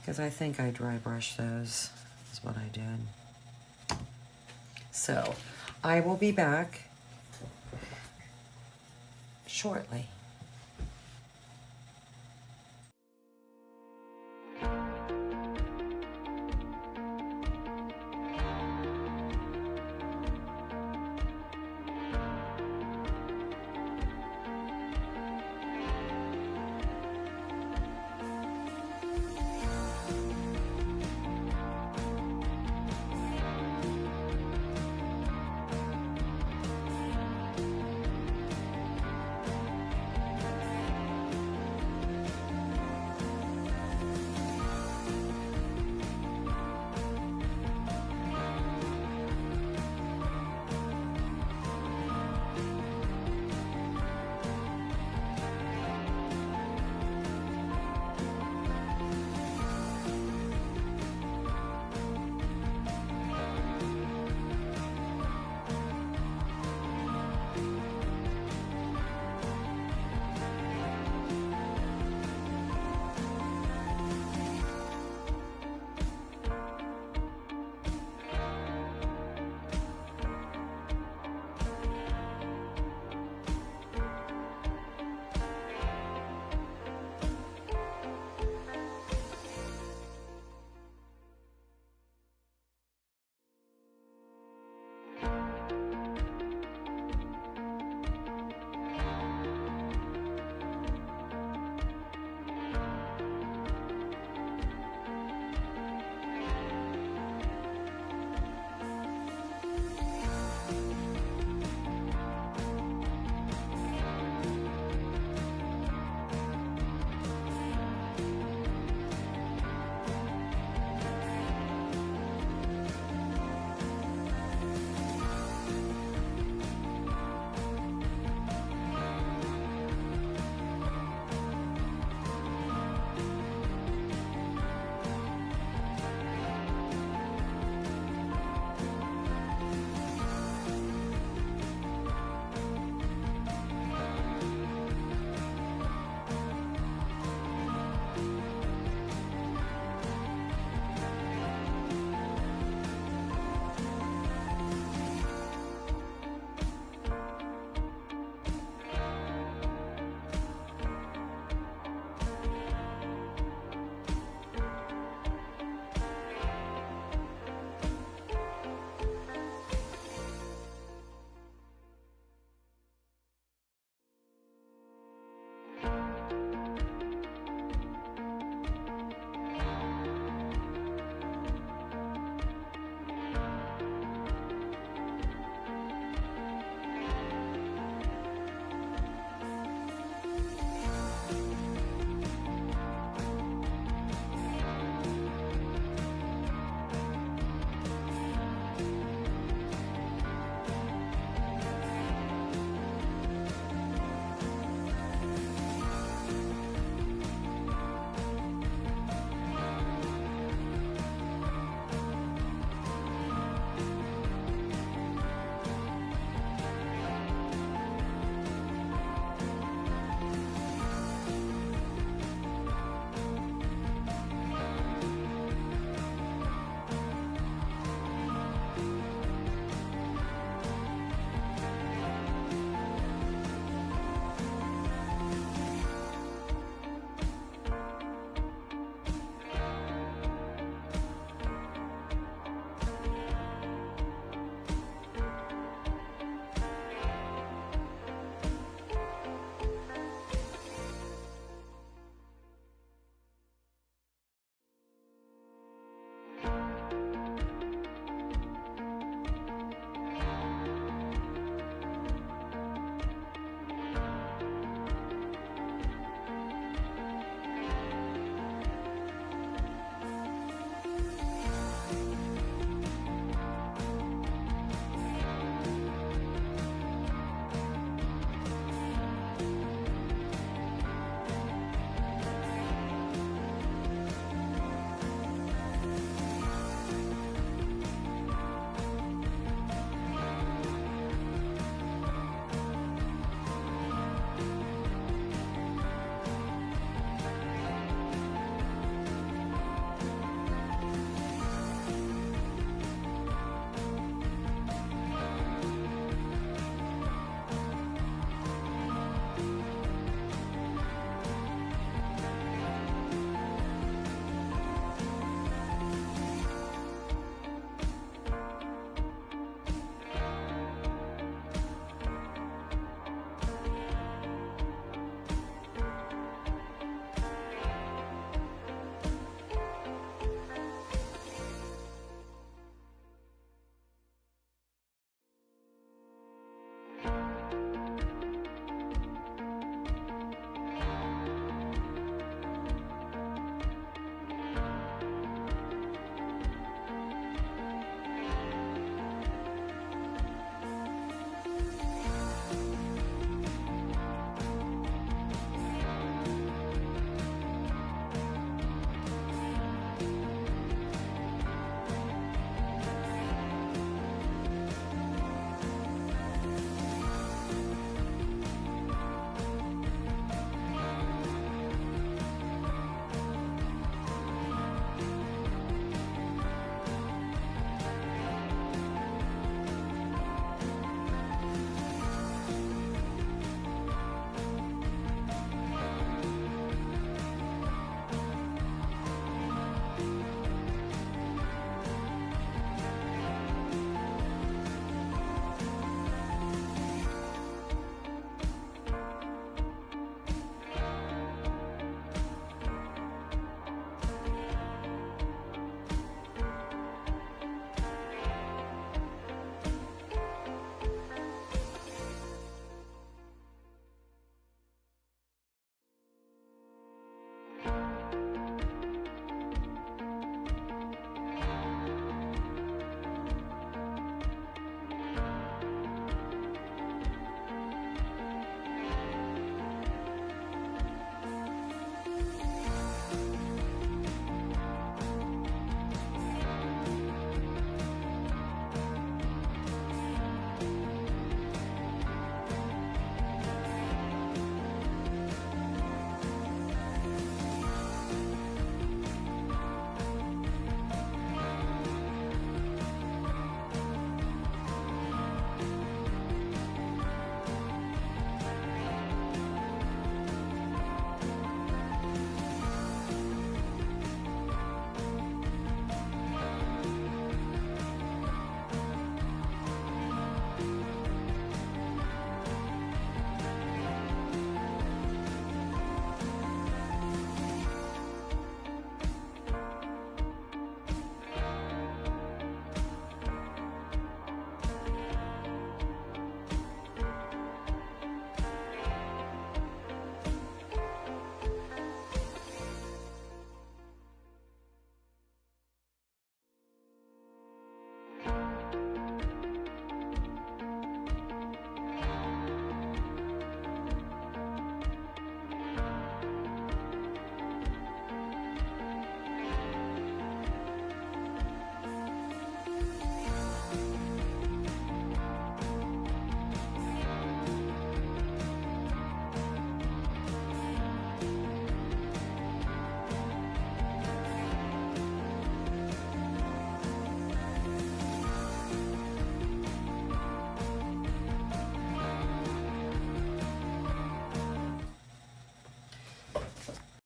because I think I dry brush those, is what I did. So I will be back shortly.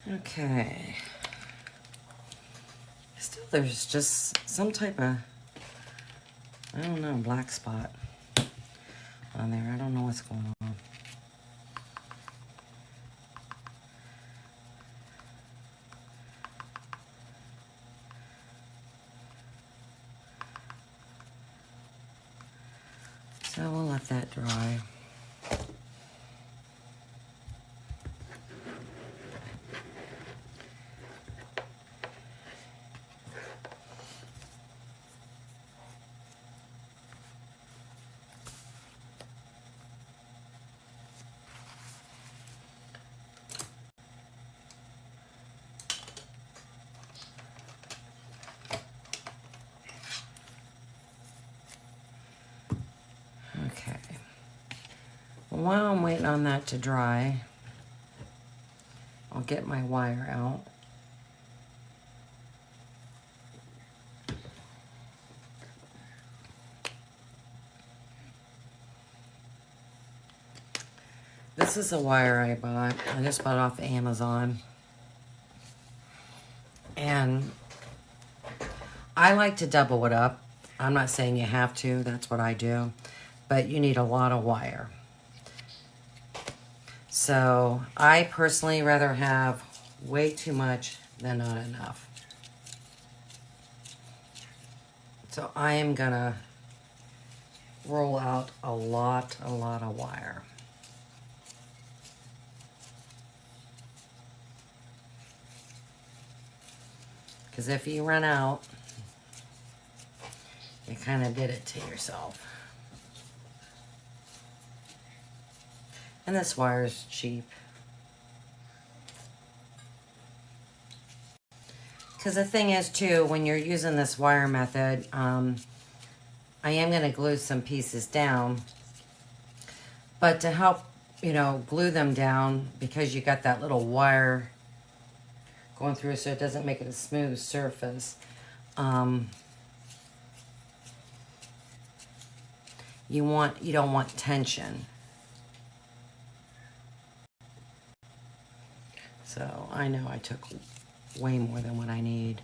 Okay. Still, there's just some type of, I don't know, black spot on there. I don't know what's going on. So we'll let that dry. Okay. Well, while I'm waiting on that to dry, I'll get my wire out. This is a wire I bought. I just bought it off Amazon. And I like to double it up. I'm not saying you have to. That's what I do. But you need a lot of wire. So I personally rather have way too much than not enough. So I am gonna roll out a lot of wire. Because if you run out, you kind of did it to yourself. And this wire is cheap. Because the thing is too, when you're using this wire method, I am going to glue some pieces down. But to help, glue them down, because you got that little wire going through so it doesn't make it a smooth surface, you don't want tension. So I know I took way more than what I need.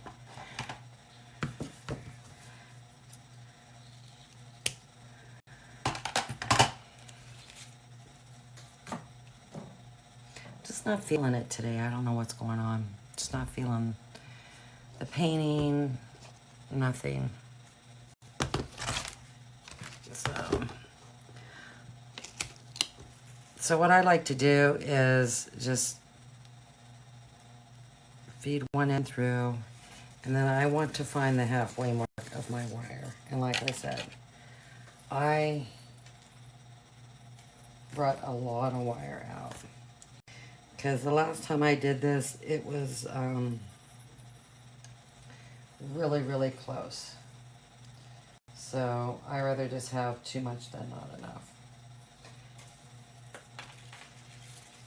Just not feeling it today. I don't know what's going on. Just not feeling the painting, nothing. So what I like to do is just feed one end through, and then I want to find the halfway mark of my wire. And like I said, I brought a lot of wire out, because the last time I did this, it was really close. So I rather just have too much than not enough.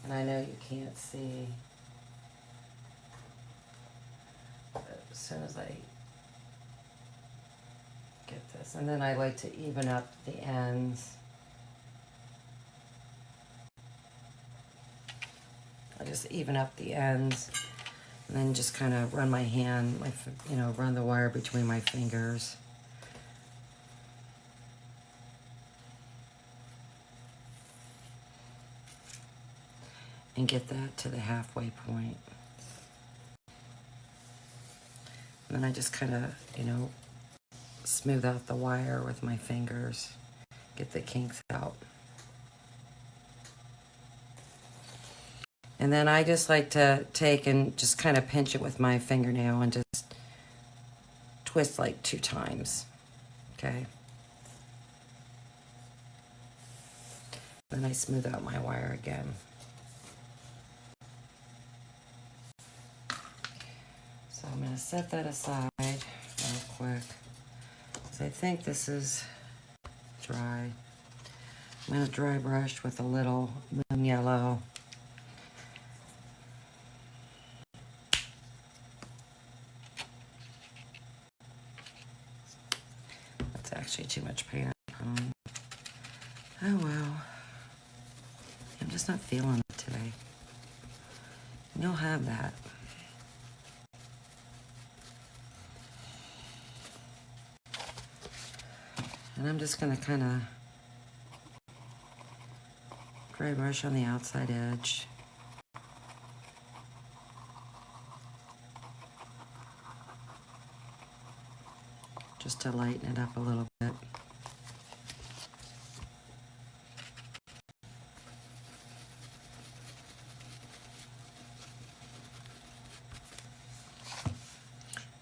And I know you can't see, but as soon as I get this, and then I like to even up the ends. I just even up the ends, and then just kind of run my hand, run the wire between my fingers. And get that to the halfway point. And then I just kind of, smooth out the wire with my fingers, get the kinks out. And then I just like to take and just kind of pinch it with my fingernail and just twist like 2 times, okay? Then I smooth out my wire again. So I'm gonna set that aside real quick. So I think this is dry. I'm gonna dry brush with a little Moon Yellow. That's actually too much paint. Oh well. I'm just not feeling it today. You'll have that. And I'm just going to kind of dry brush on the outside edge. Just to lighten it up a little bit.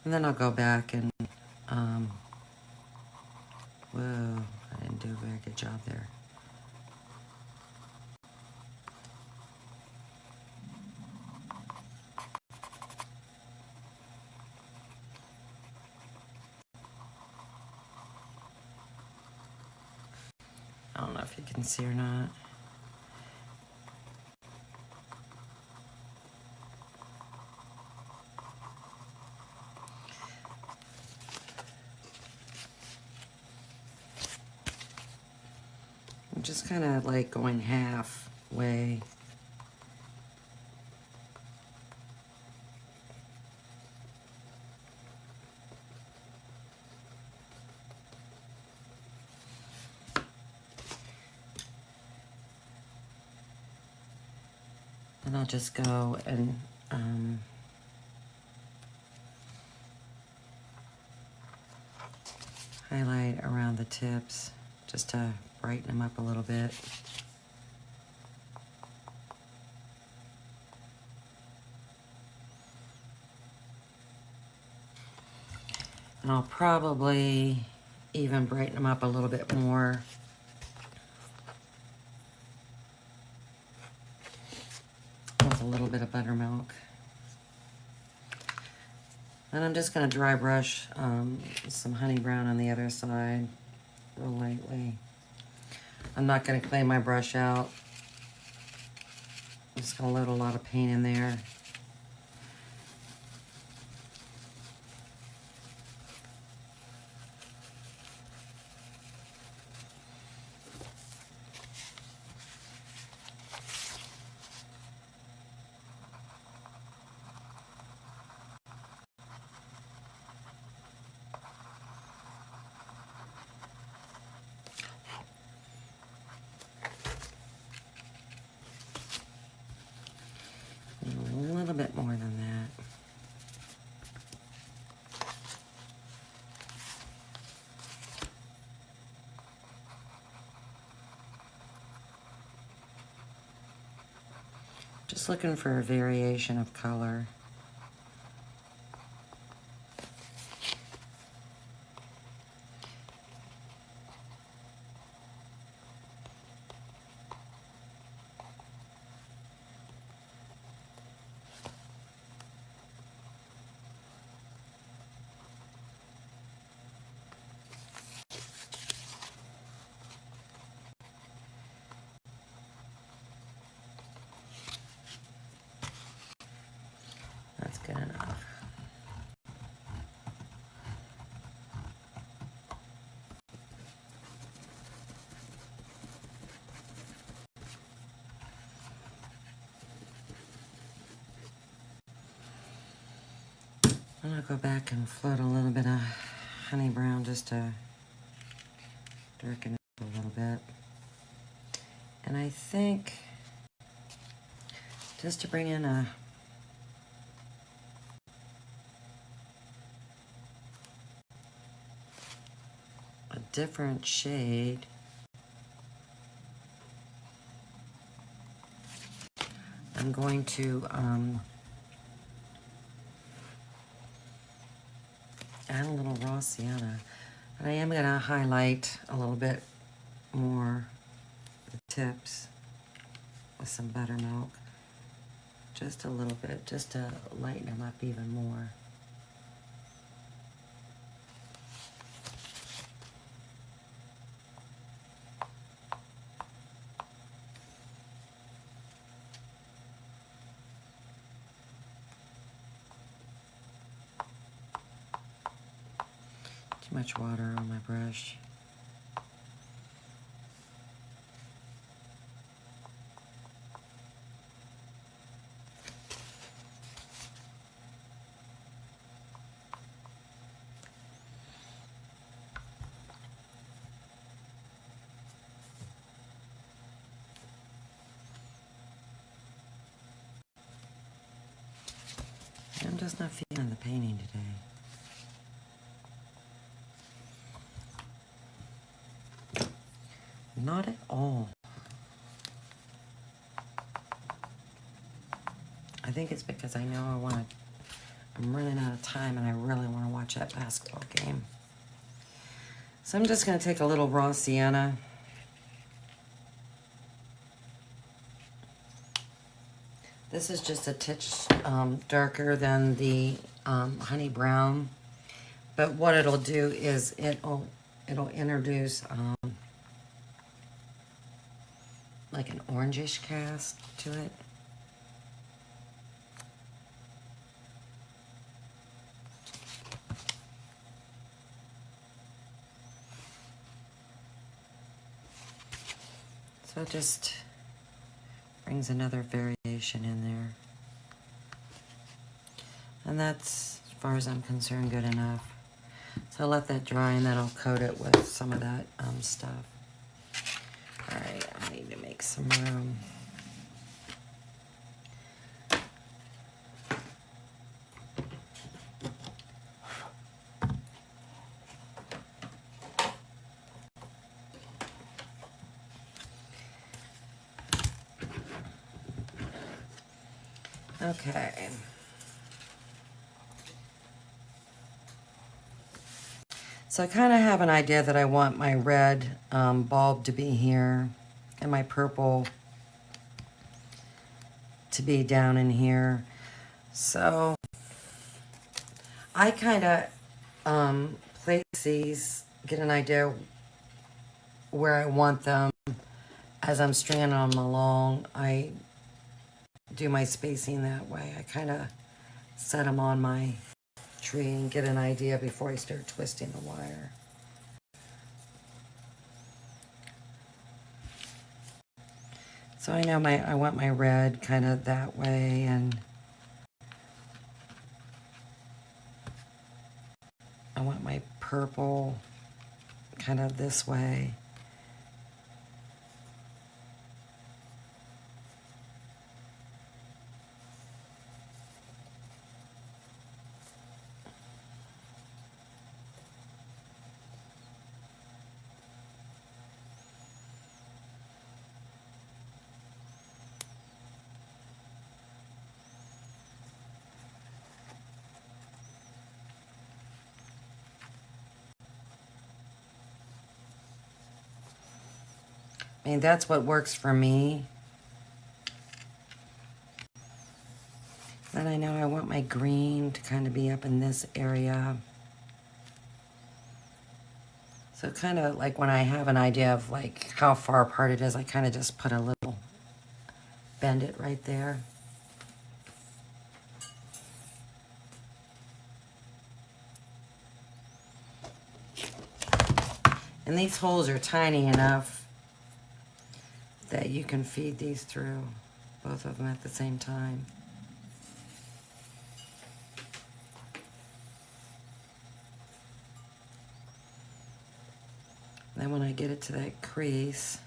And then I'll go back and, whoa, I didn't do a very good job there. I don't know if you can see or not. I'm just kind of like going halfway. And I'll just go and highlight around the tips just to brighten them up a little bit. And I'll probably even brighten them up a little bit more with a little bit of buttermilk. And I'm just going to dry brush some honey brown on the other side real lightly. I'm not going to clean my brush out. I'm just going to load a lot of paint in there. A little bit more than that. Just looking for a variation of color. That's good enough. I'm gonna go back and float a little bit of honey brown just to darken it a little bit. And I think just to bring in a different shade, I'm going to add a little raw sienna. And I am going to highlight a little bit more the tips with some buttermilk. Just a little bit, just to lighten them up even more. Too much water on my brush. just not feeling the painting today. Not at all. I think it's because I know I'm running out of time and I really want to watch that basketball game. So I'm just going to take a little raw sienna. This is just a titch darker than the honey brown. But what it'll do is it'll introduce like an orangish cast to it. So it just brings another variation in there. And that's, as far as I'm concerned, good enough. So I'll let that dry and then I'll coat it with some of that stuff. All right, I need to make some room. Okay. So I kind of have an idea that I want my red bulb to be here and my purple to be down in here. So I kind of place these, get an idea where I want them as I'm stringing them along. I do my spacing that way. I kind of set them on my tree and get an idea before I start twisting the wire. So I know I want my red kind of that way, and I want my purple kind of this way. I mean, that's what works for me. Then I know I want my green to kind of be up in this area. So kind of like when I have an idea of like how far apart it is, I kind of just put a little, bend it right there. And these holes are tiny enough that you can feed these through, both of them at the same time. Then when I get it to that crease,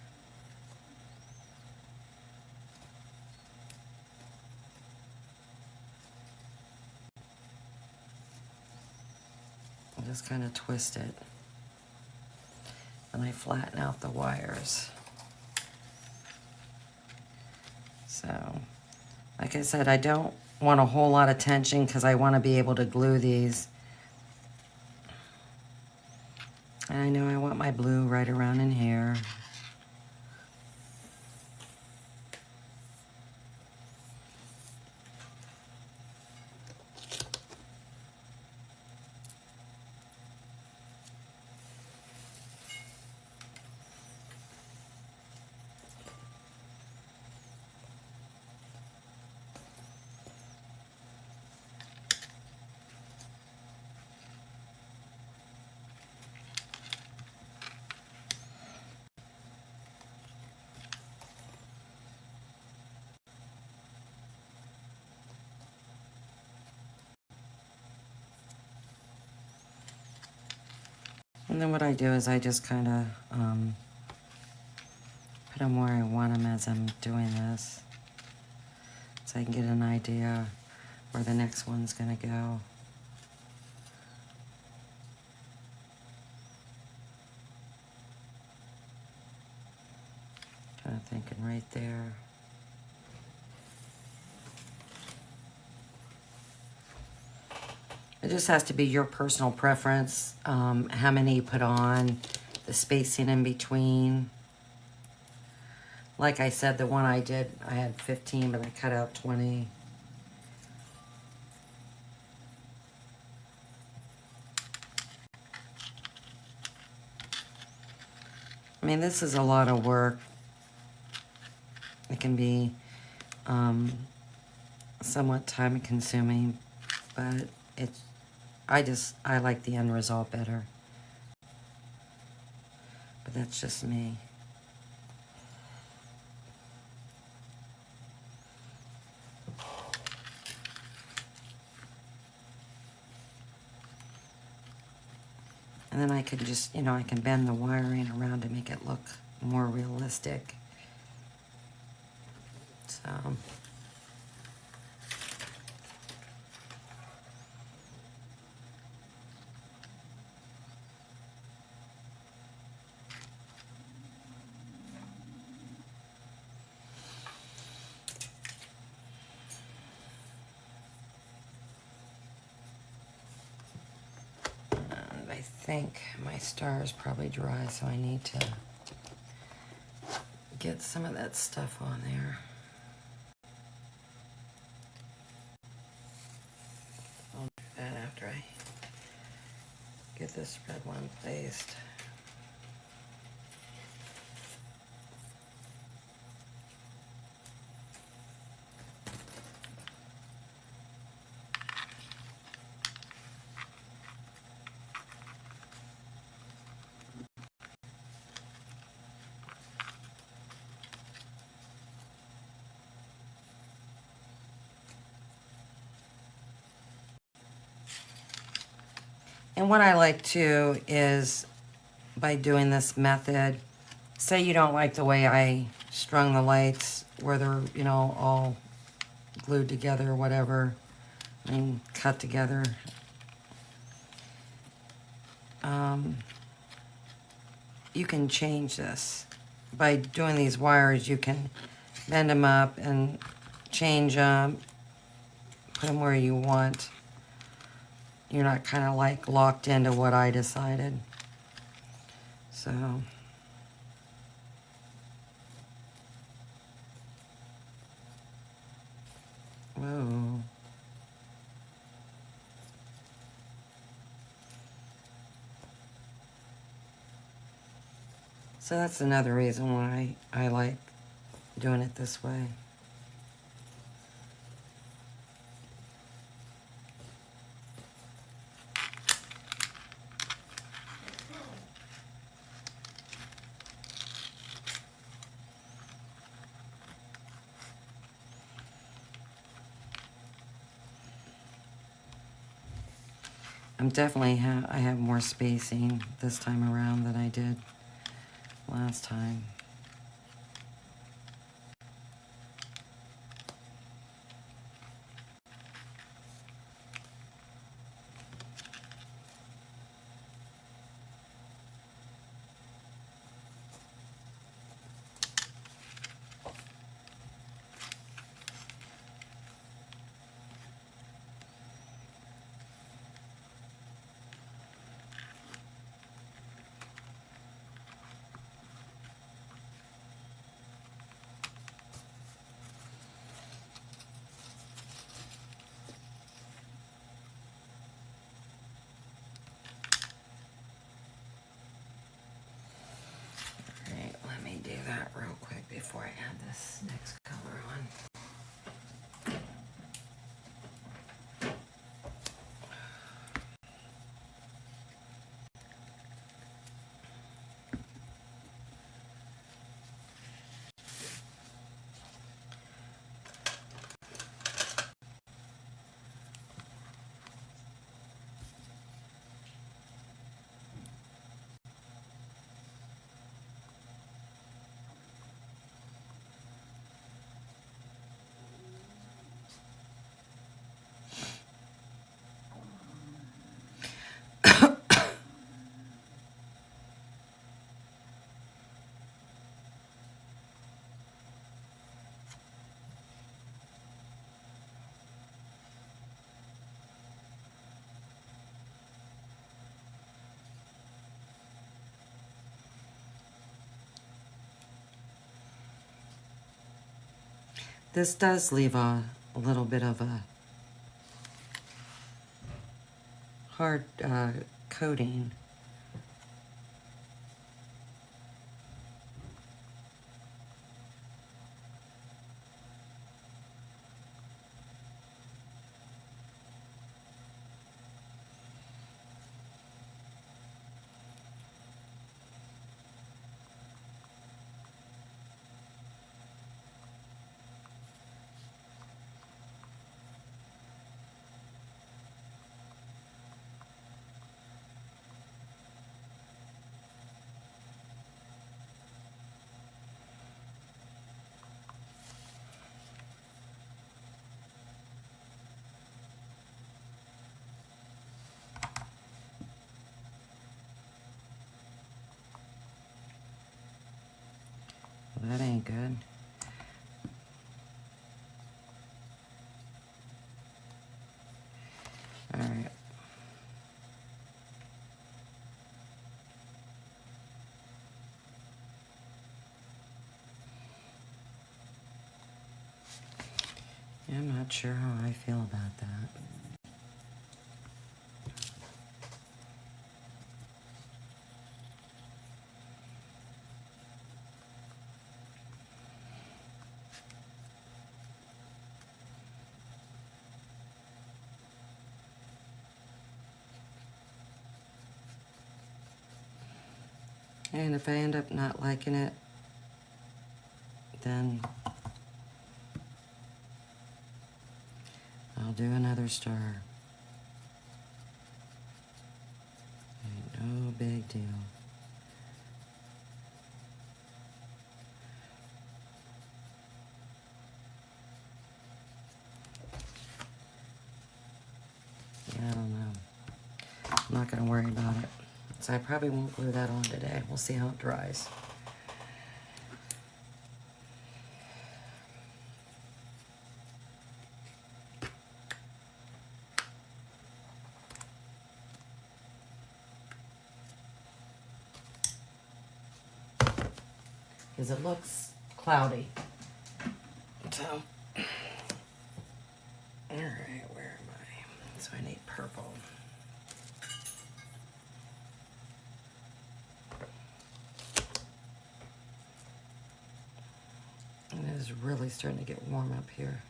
I'll just kind of twist it. And I flatten out the wires. So, like I said, I don't want a whole lot of tension because I want to be able to glue these. And I know I want my blue right around in here. And then what I do is I just kind of put them where I want them as I'm doing this. So I can get an idea where the next one's gonna go. Kind of thinking right there. It just has to be your personal preference, how many you put on, the spacing in between. Like I said, the one I did, I had 15, but I cut out 20. I mean, this is a lot of work. It can be somewhat time consuming, but it's, I like the end result better. But that's just me. And then I can just, I can bend the wiring around to make it look more realistic. So. I think my star is probably dry, so I need to get some of that stuff on there. I'll do that after I get this red one placed. And what I like too is by doing this method, say you don't like the way I strung the lights where they're, all glued together or whatever, and cut together. You can change this. By doing these wires, you can bend them up and change them, put them where you want. You're not kind of like locked into what I decided. So. Whoa. So that's another reason why I like doing it this way. I'm definitely I have more spacing this time around than I did last time. Do that real quick before I add this next color on. This does leave a little bit of a hard coating. Well, that ain't good. All right. Yeah, I'm not sure how I feel about that. And if I end up not liking it, then I'll do another star. Ain't no big deal. Yeah, I don't know. I'm not gonna worry about it. So I probably won't glue that on today. We'll see how it dries. Because it looks cloudy. So, all right, where am I? So I need purple. And it is really starting to get warm up here.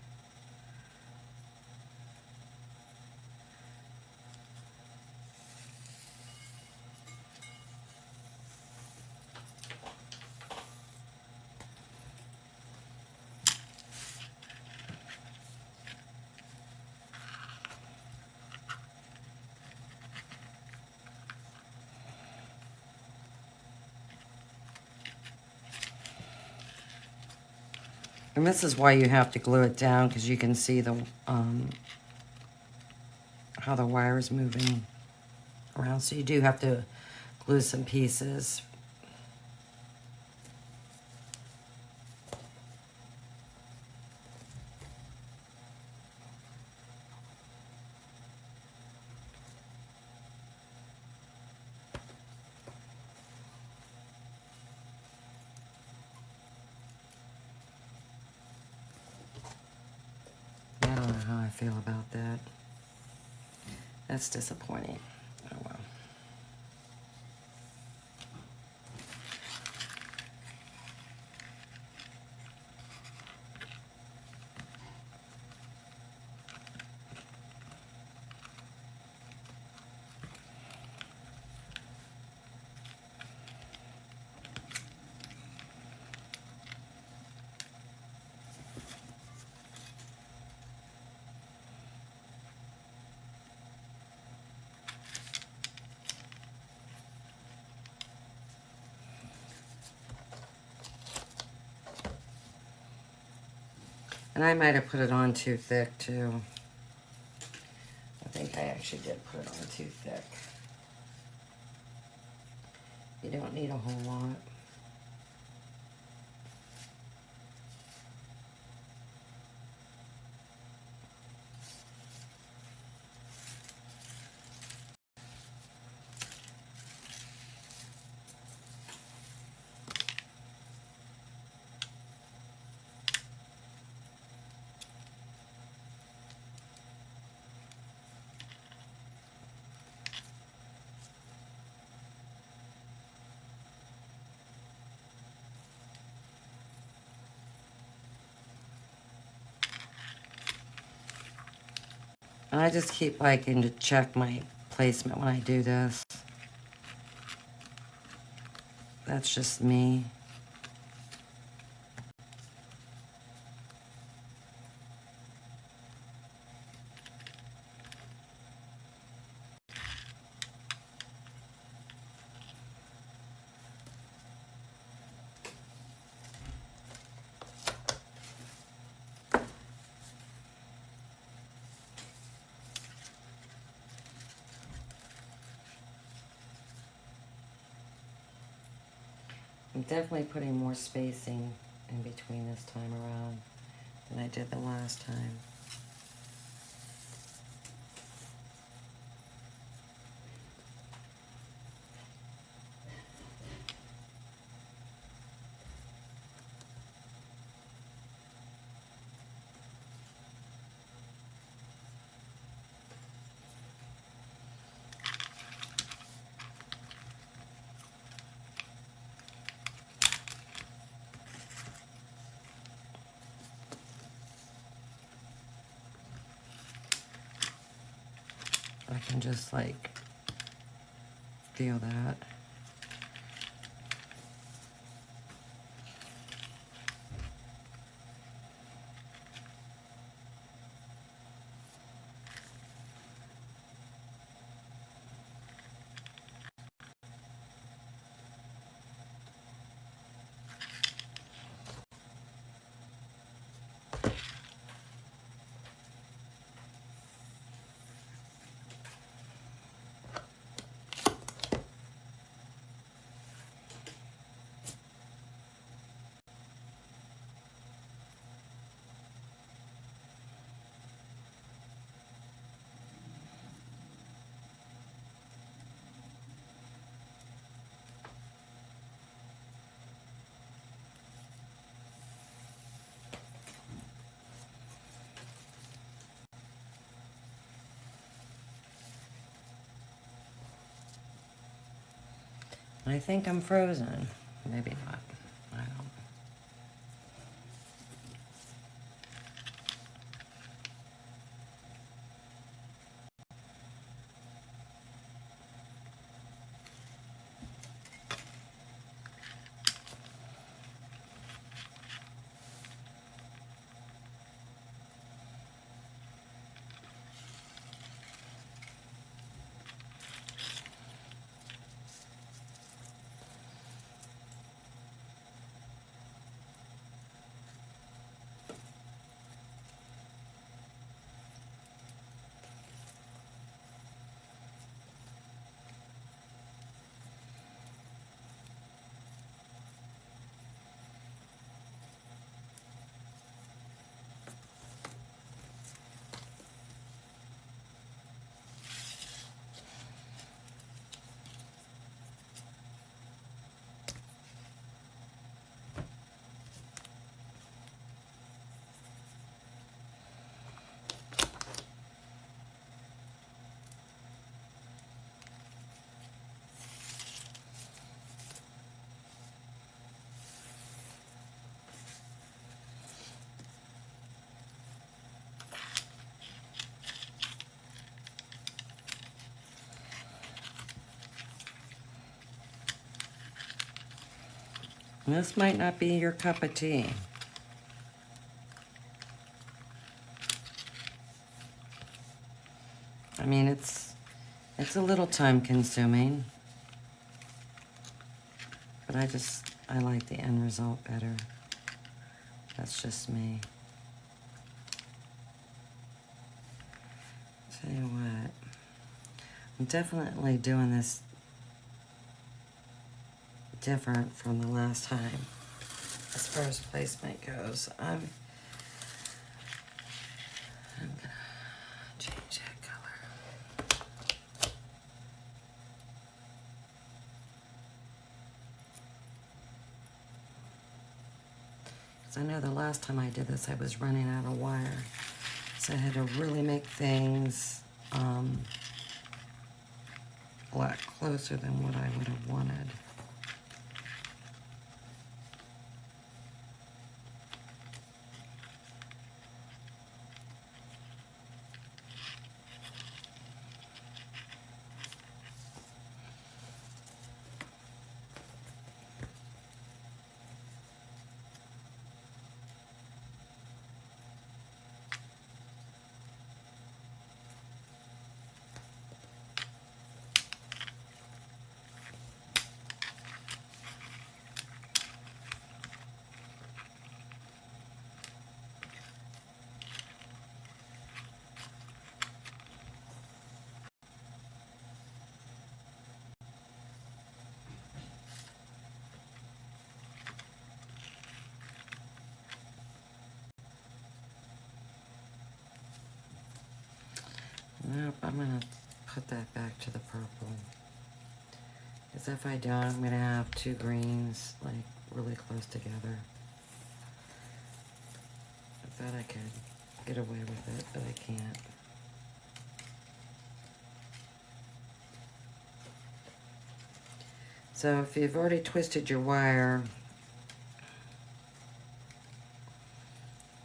And this is why you have to glue it down, because you can see the how the wire is moving around. So you do have to glue some pieces. I don't know how I feel about that. That's disappointing. Oh well. And I might have put it on too thick too. I think I actually did put it on too thick. You don't need a whole lot. And I just keep liking to check my placement when I do this. That's just me. I'm definitely putting more spacing in between this time around than I did the last time. I can just like feel that. I think I'm frozen. Maybe not. I don't. This might not be your cup of tea. I mean, it's a little time consuming, but I like the end result better. That's just me. Tell you what, I'm definitely doing this different from the last time as far as placement goes. I'm gonna change that color. Because I know the last time I did this, I was running out of wire. So I had to really make things a lot closer than what I would have wanted. Nope, I'm gonna put that back to the purple. Because if I don't, I'm gonna have two greens, like, really close together. I thought I could get away with it, but I can't. So if you've already twisted your wire,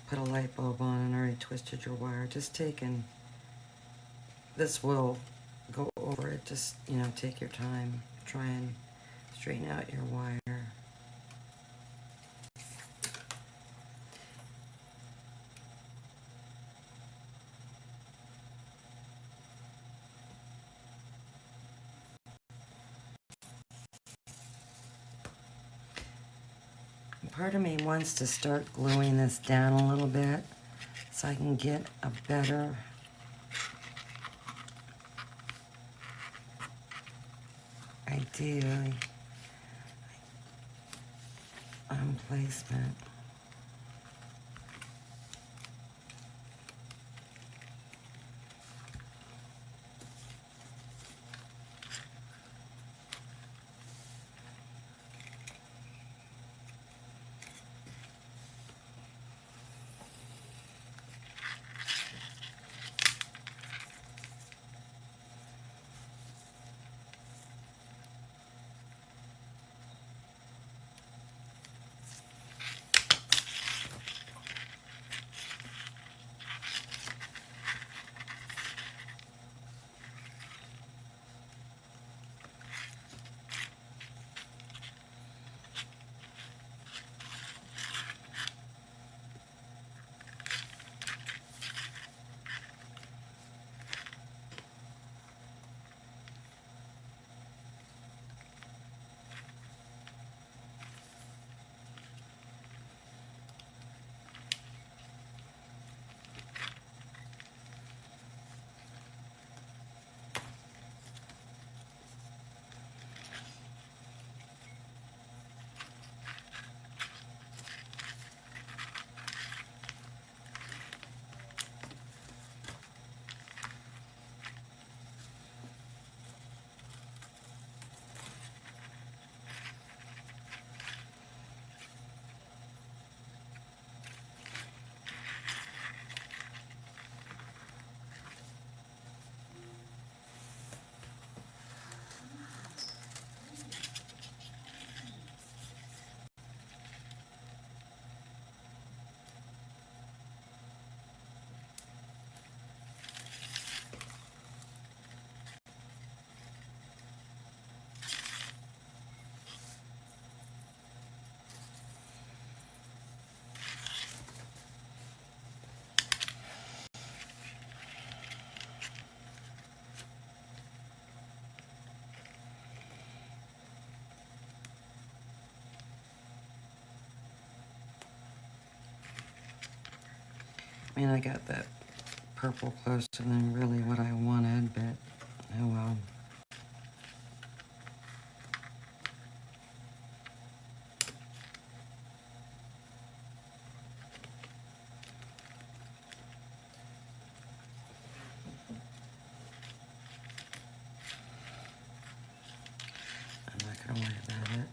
put a light bulb on and already twisted your wire, just take and this will go over it. Just, you know, take your time. Try and straighten out your wire. Part of me wants to start gluing this down a little bit so I can get a better idea on placement. I mean, I got that purple closer than really what I wanted, but oh well. I'm not gonna worry about it.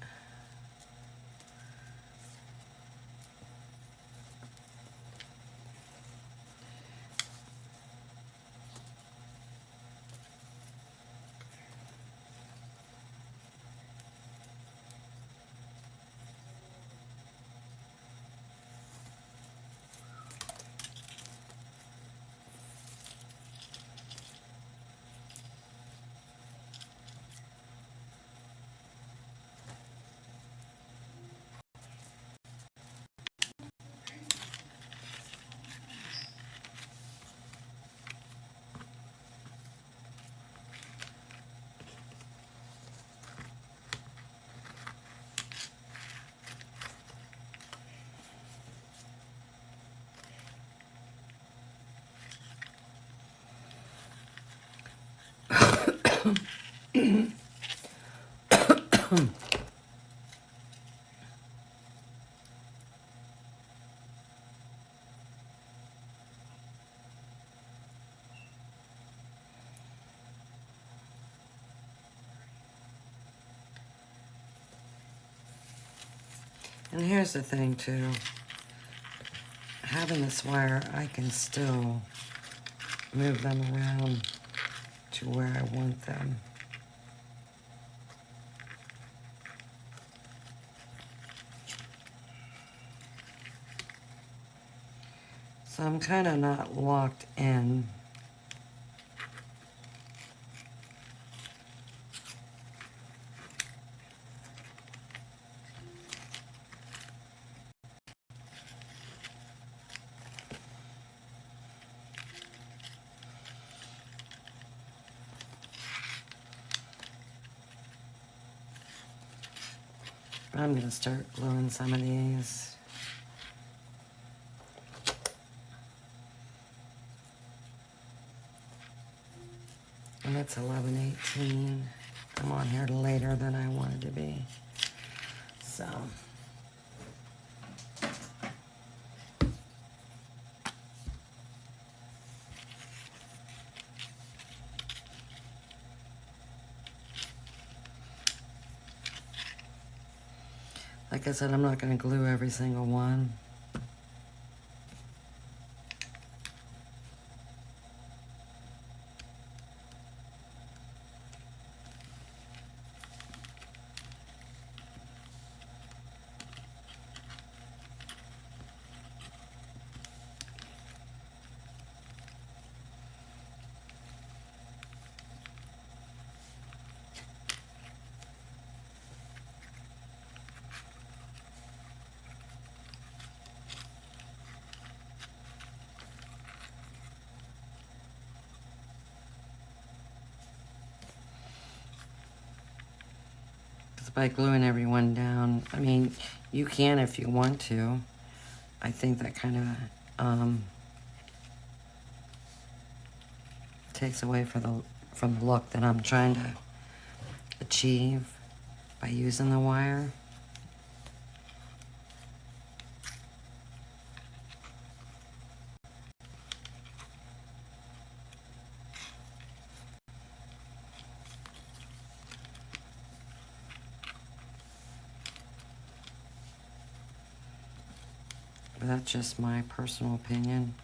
And here's the thing too. Having this wire, I can still move them around to where I want them. So I'm kind of not locked in. I'm going to start gluing some of these. And it's 11:18. I'm on here later than I wanted to be. So. Like I said, I'm not going to glue every single one. By gluing everyone down. I mean, you can if you want to. I think that kind of takes away from the look that I'm trying to achieve by using the wire. But that's just my personal opinion.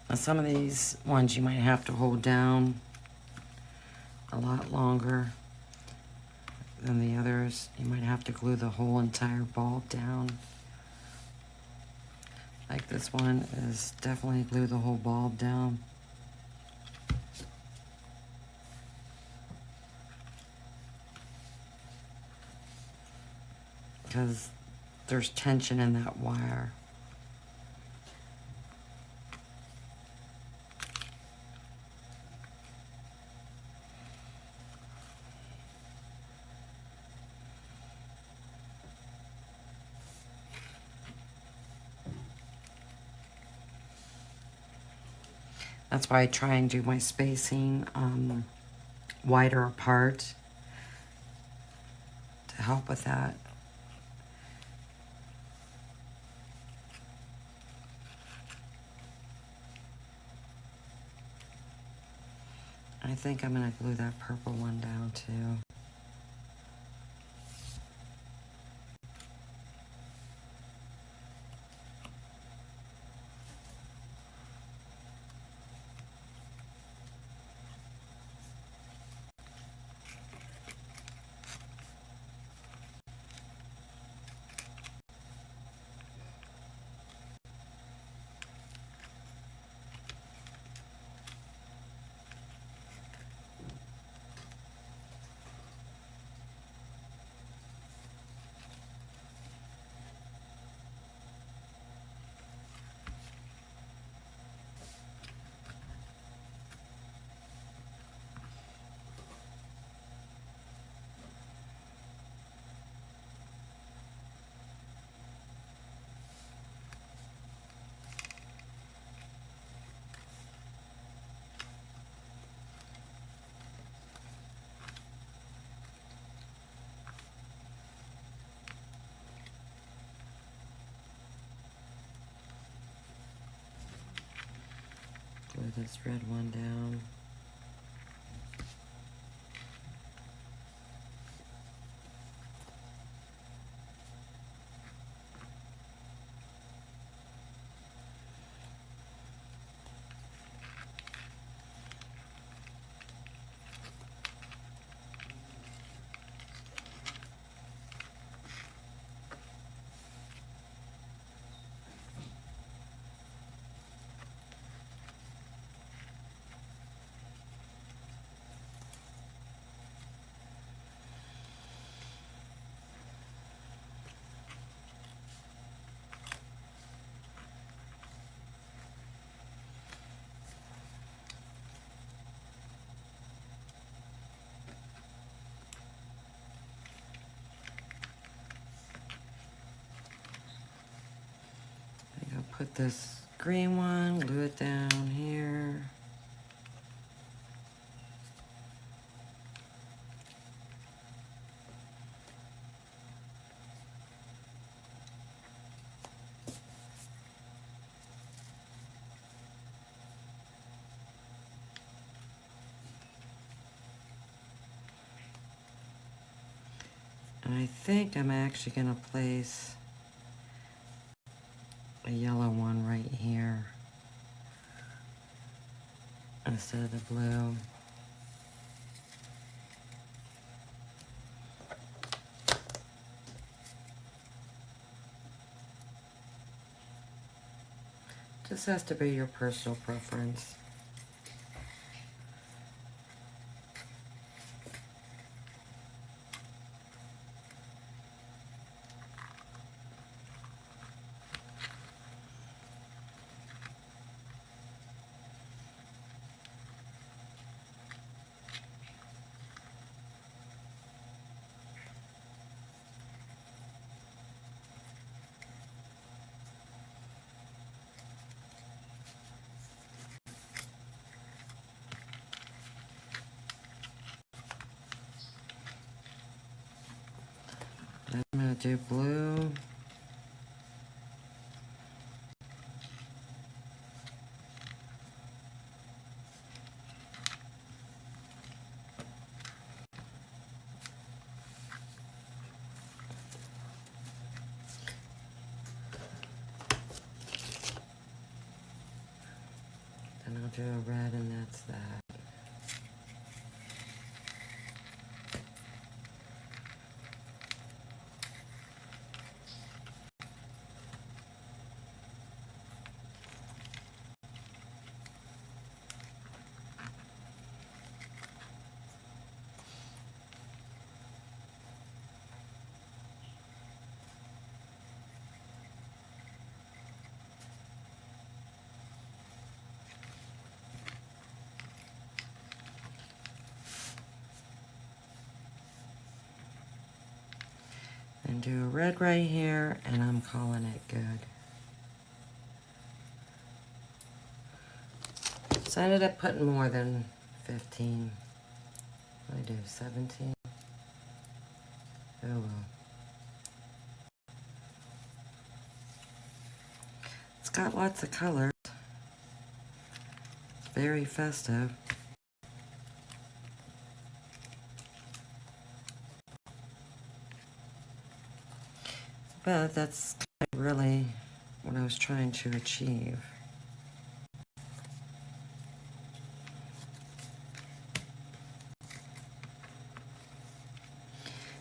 Now, some of these ones you might have to hold down a lot longer than the others. You might have to glue the whole entire bulb down. Like this one is definitely glue the whole bulb down. Because there's tension in that wire. That's why I try and do my spacing wider apart to help with that. I think I'm going to glue that purple one down too. this red one down. I'll put this green one, glue it down here. And I think I'm actually going to place a yellow one right here instead of the blue. Just has to be your personal preference. I'm going to do blue. Then I'll do a red, and that's that. And do a red right here, and I'm calling it good. So I ended up putting more than 15. I do 17. Oh well. It's got lots of colors. It's very festive. But that's kind of really what I was trying to achieve.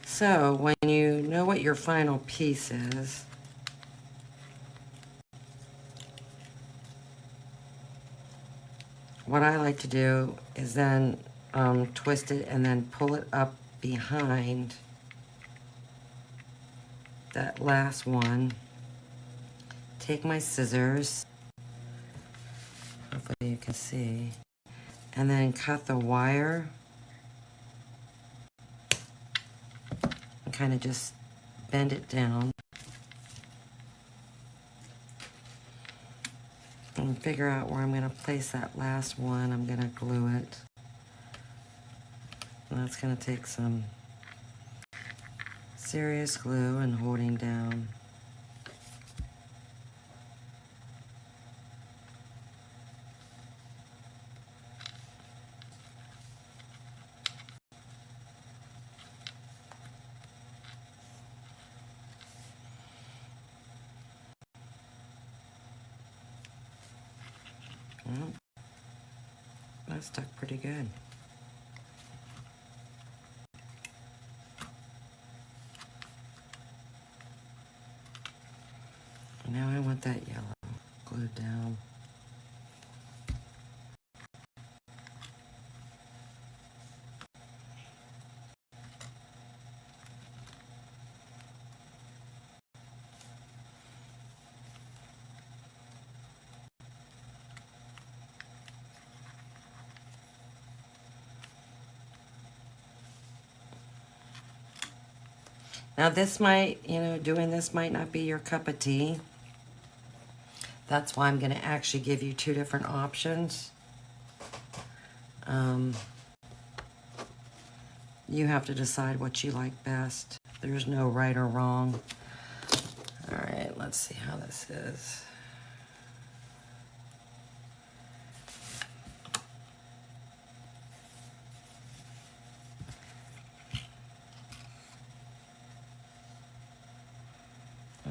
So when you know what your final piece is, what I like to do is then twist it and then pull it up behind that last one. Take my scissors, hopefully you can see, and then cut the wire and kind of just bend it down and figure out where I'm going to place that last one. I'm going to glue it. And that's going to take some serious glue and holding down. that stuck pretty good. Now I want that yellow glued down. Now this might, doing this might not be your cup of tea. That's why I'm going to actually give you two different options. You have to decide what you like best. There's no right or wrong. All right, let's see how this is.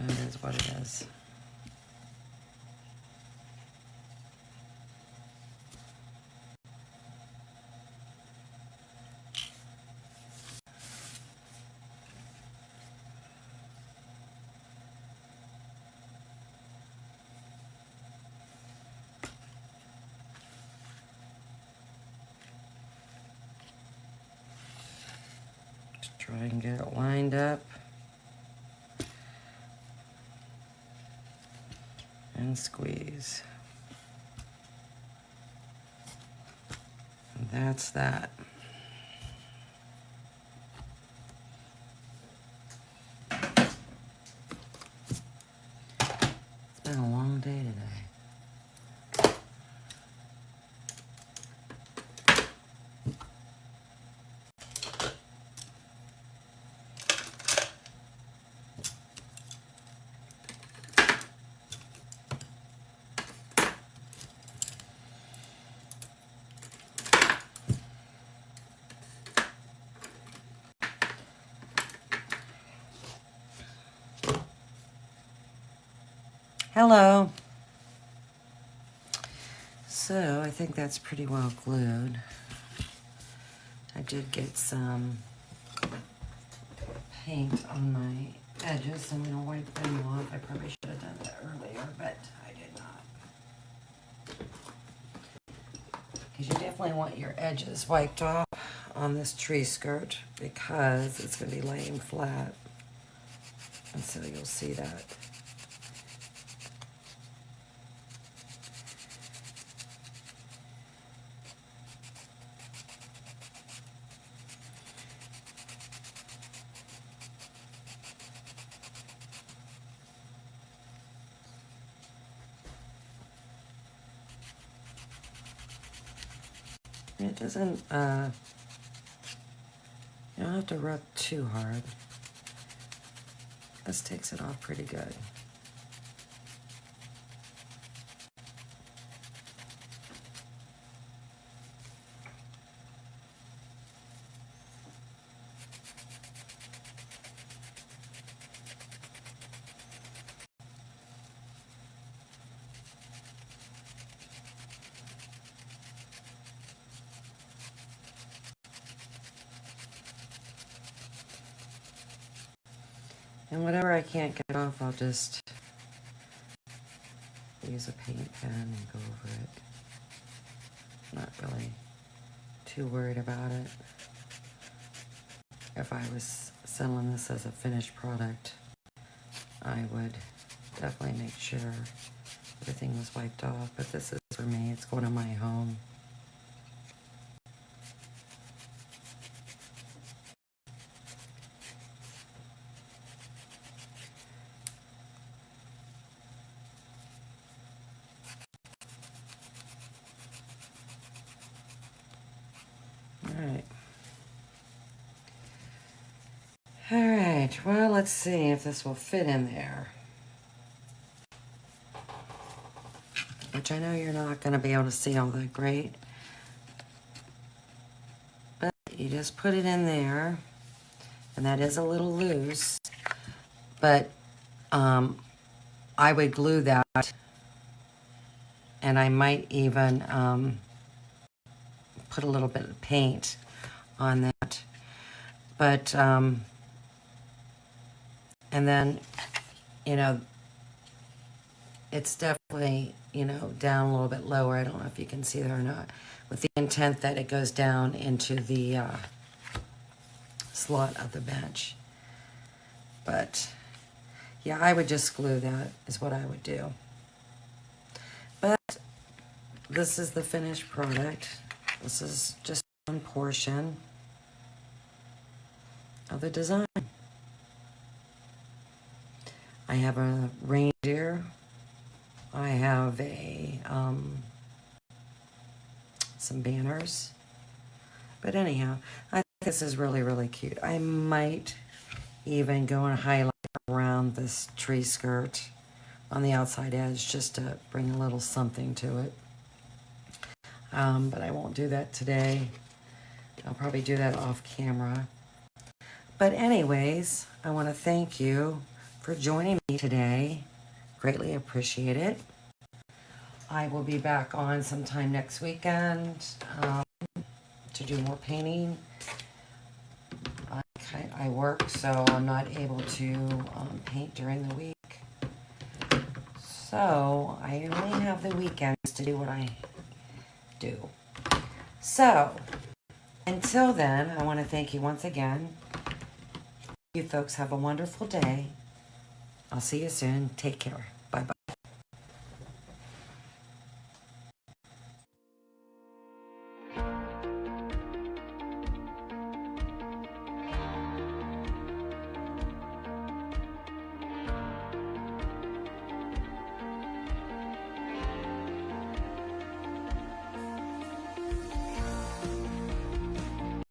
It is what it is. Just try and get it lined up. And squeeze. And that's that. It's been a long day today. Hello. So I think that's pretty well glued. I did get some paint on my edges, so I'm going to wipe them off. I probably should have done that earlier, but I did not. Because you definitely want your edges wiped off on this tree skirt because it's going to be laying flat. And so you'll see that. It doesn't, you don't have to rub too hard. This takes it off pretty good. And whatever I can't get off, I'll just use a paint pen and go over it. Not really too worried about it. If I was selling this as a finished product, I would definitely make sure everything was wiped off. But this is for me, it's going to my home. Alright, well, let's see if this will fit in there. Which I know you're not going to be able to see all that great. But you just put it in there. And that is a little loose. But I would glue that. And I might even put a little bit of paint on that. But, and then, you know, it's definitely, you know, down a little bit lower. I don't know if you can see there or not. With the intent that it goes down into the slot of the bench. But, yeah, I would just glue that is what I would do. But this is the finished product. This is just one portion of the design. I have a reindeer. I have a some banners. But anyhow, I think this is really, really cute. I might even go and highlight around this tree skirt on the outside edge just to bring a little something to it. But I won't do that today. I'll probably do that off camera. But anyways, I want to thank you for joining me today. Greatly appreciate it. I will be back on sometime next weekend to do more painting. I work, so I'm not able to paint during the week. So I only have the weekends to do what I do. So until then, I want to thank you once again. You folks have a wonderful day. I'll see you soon. Take care.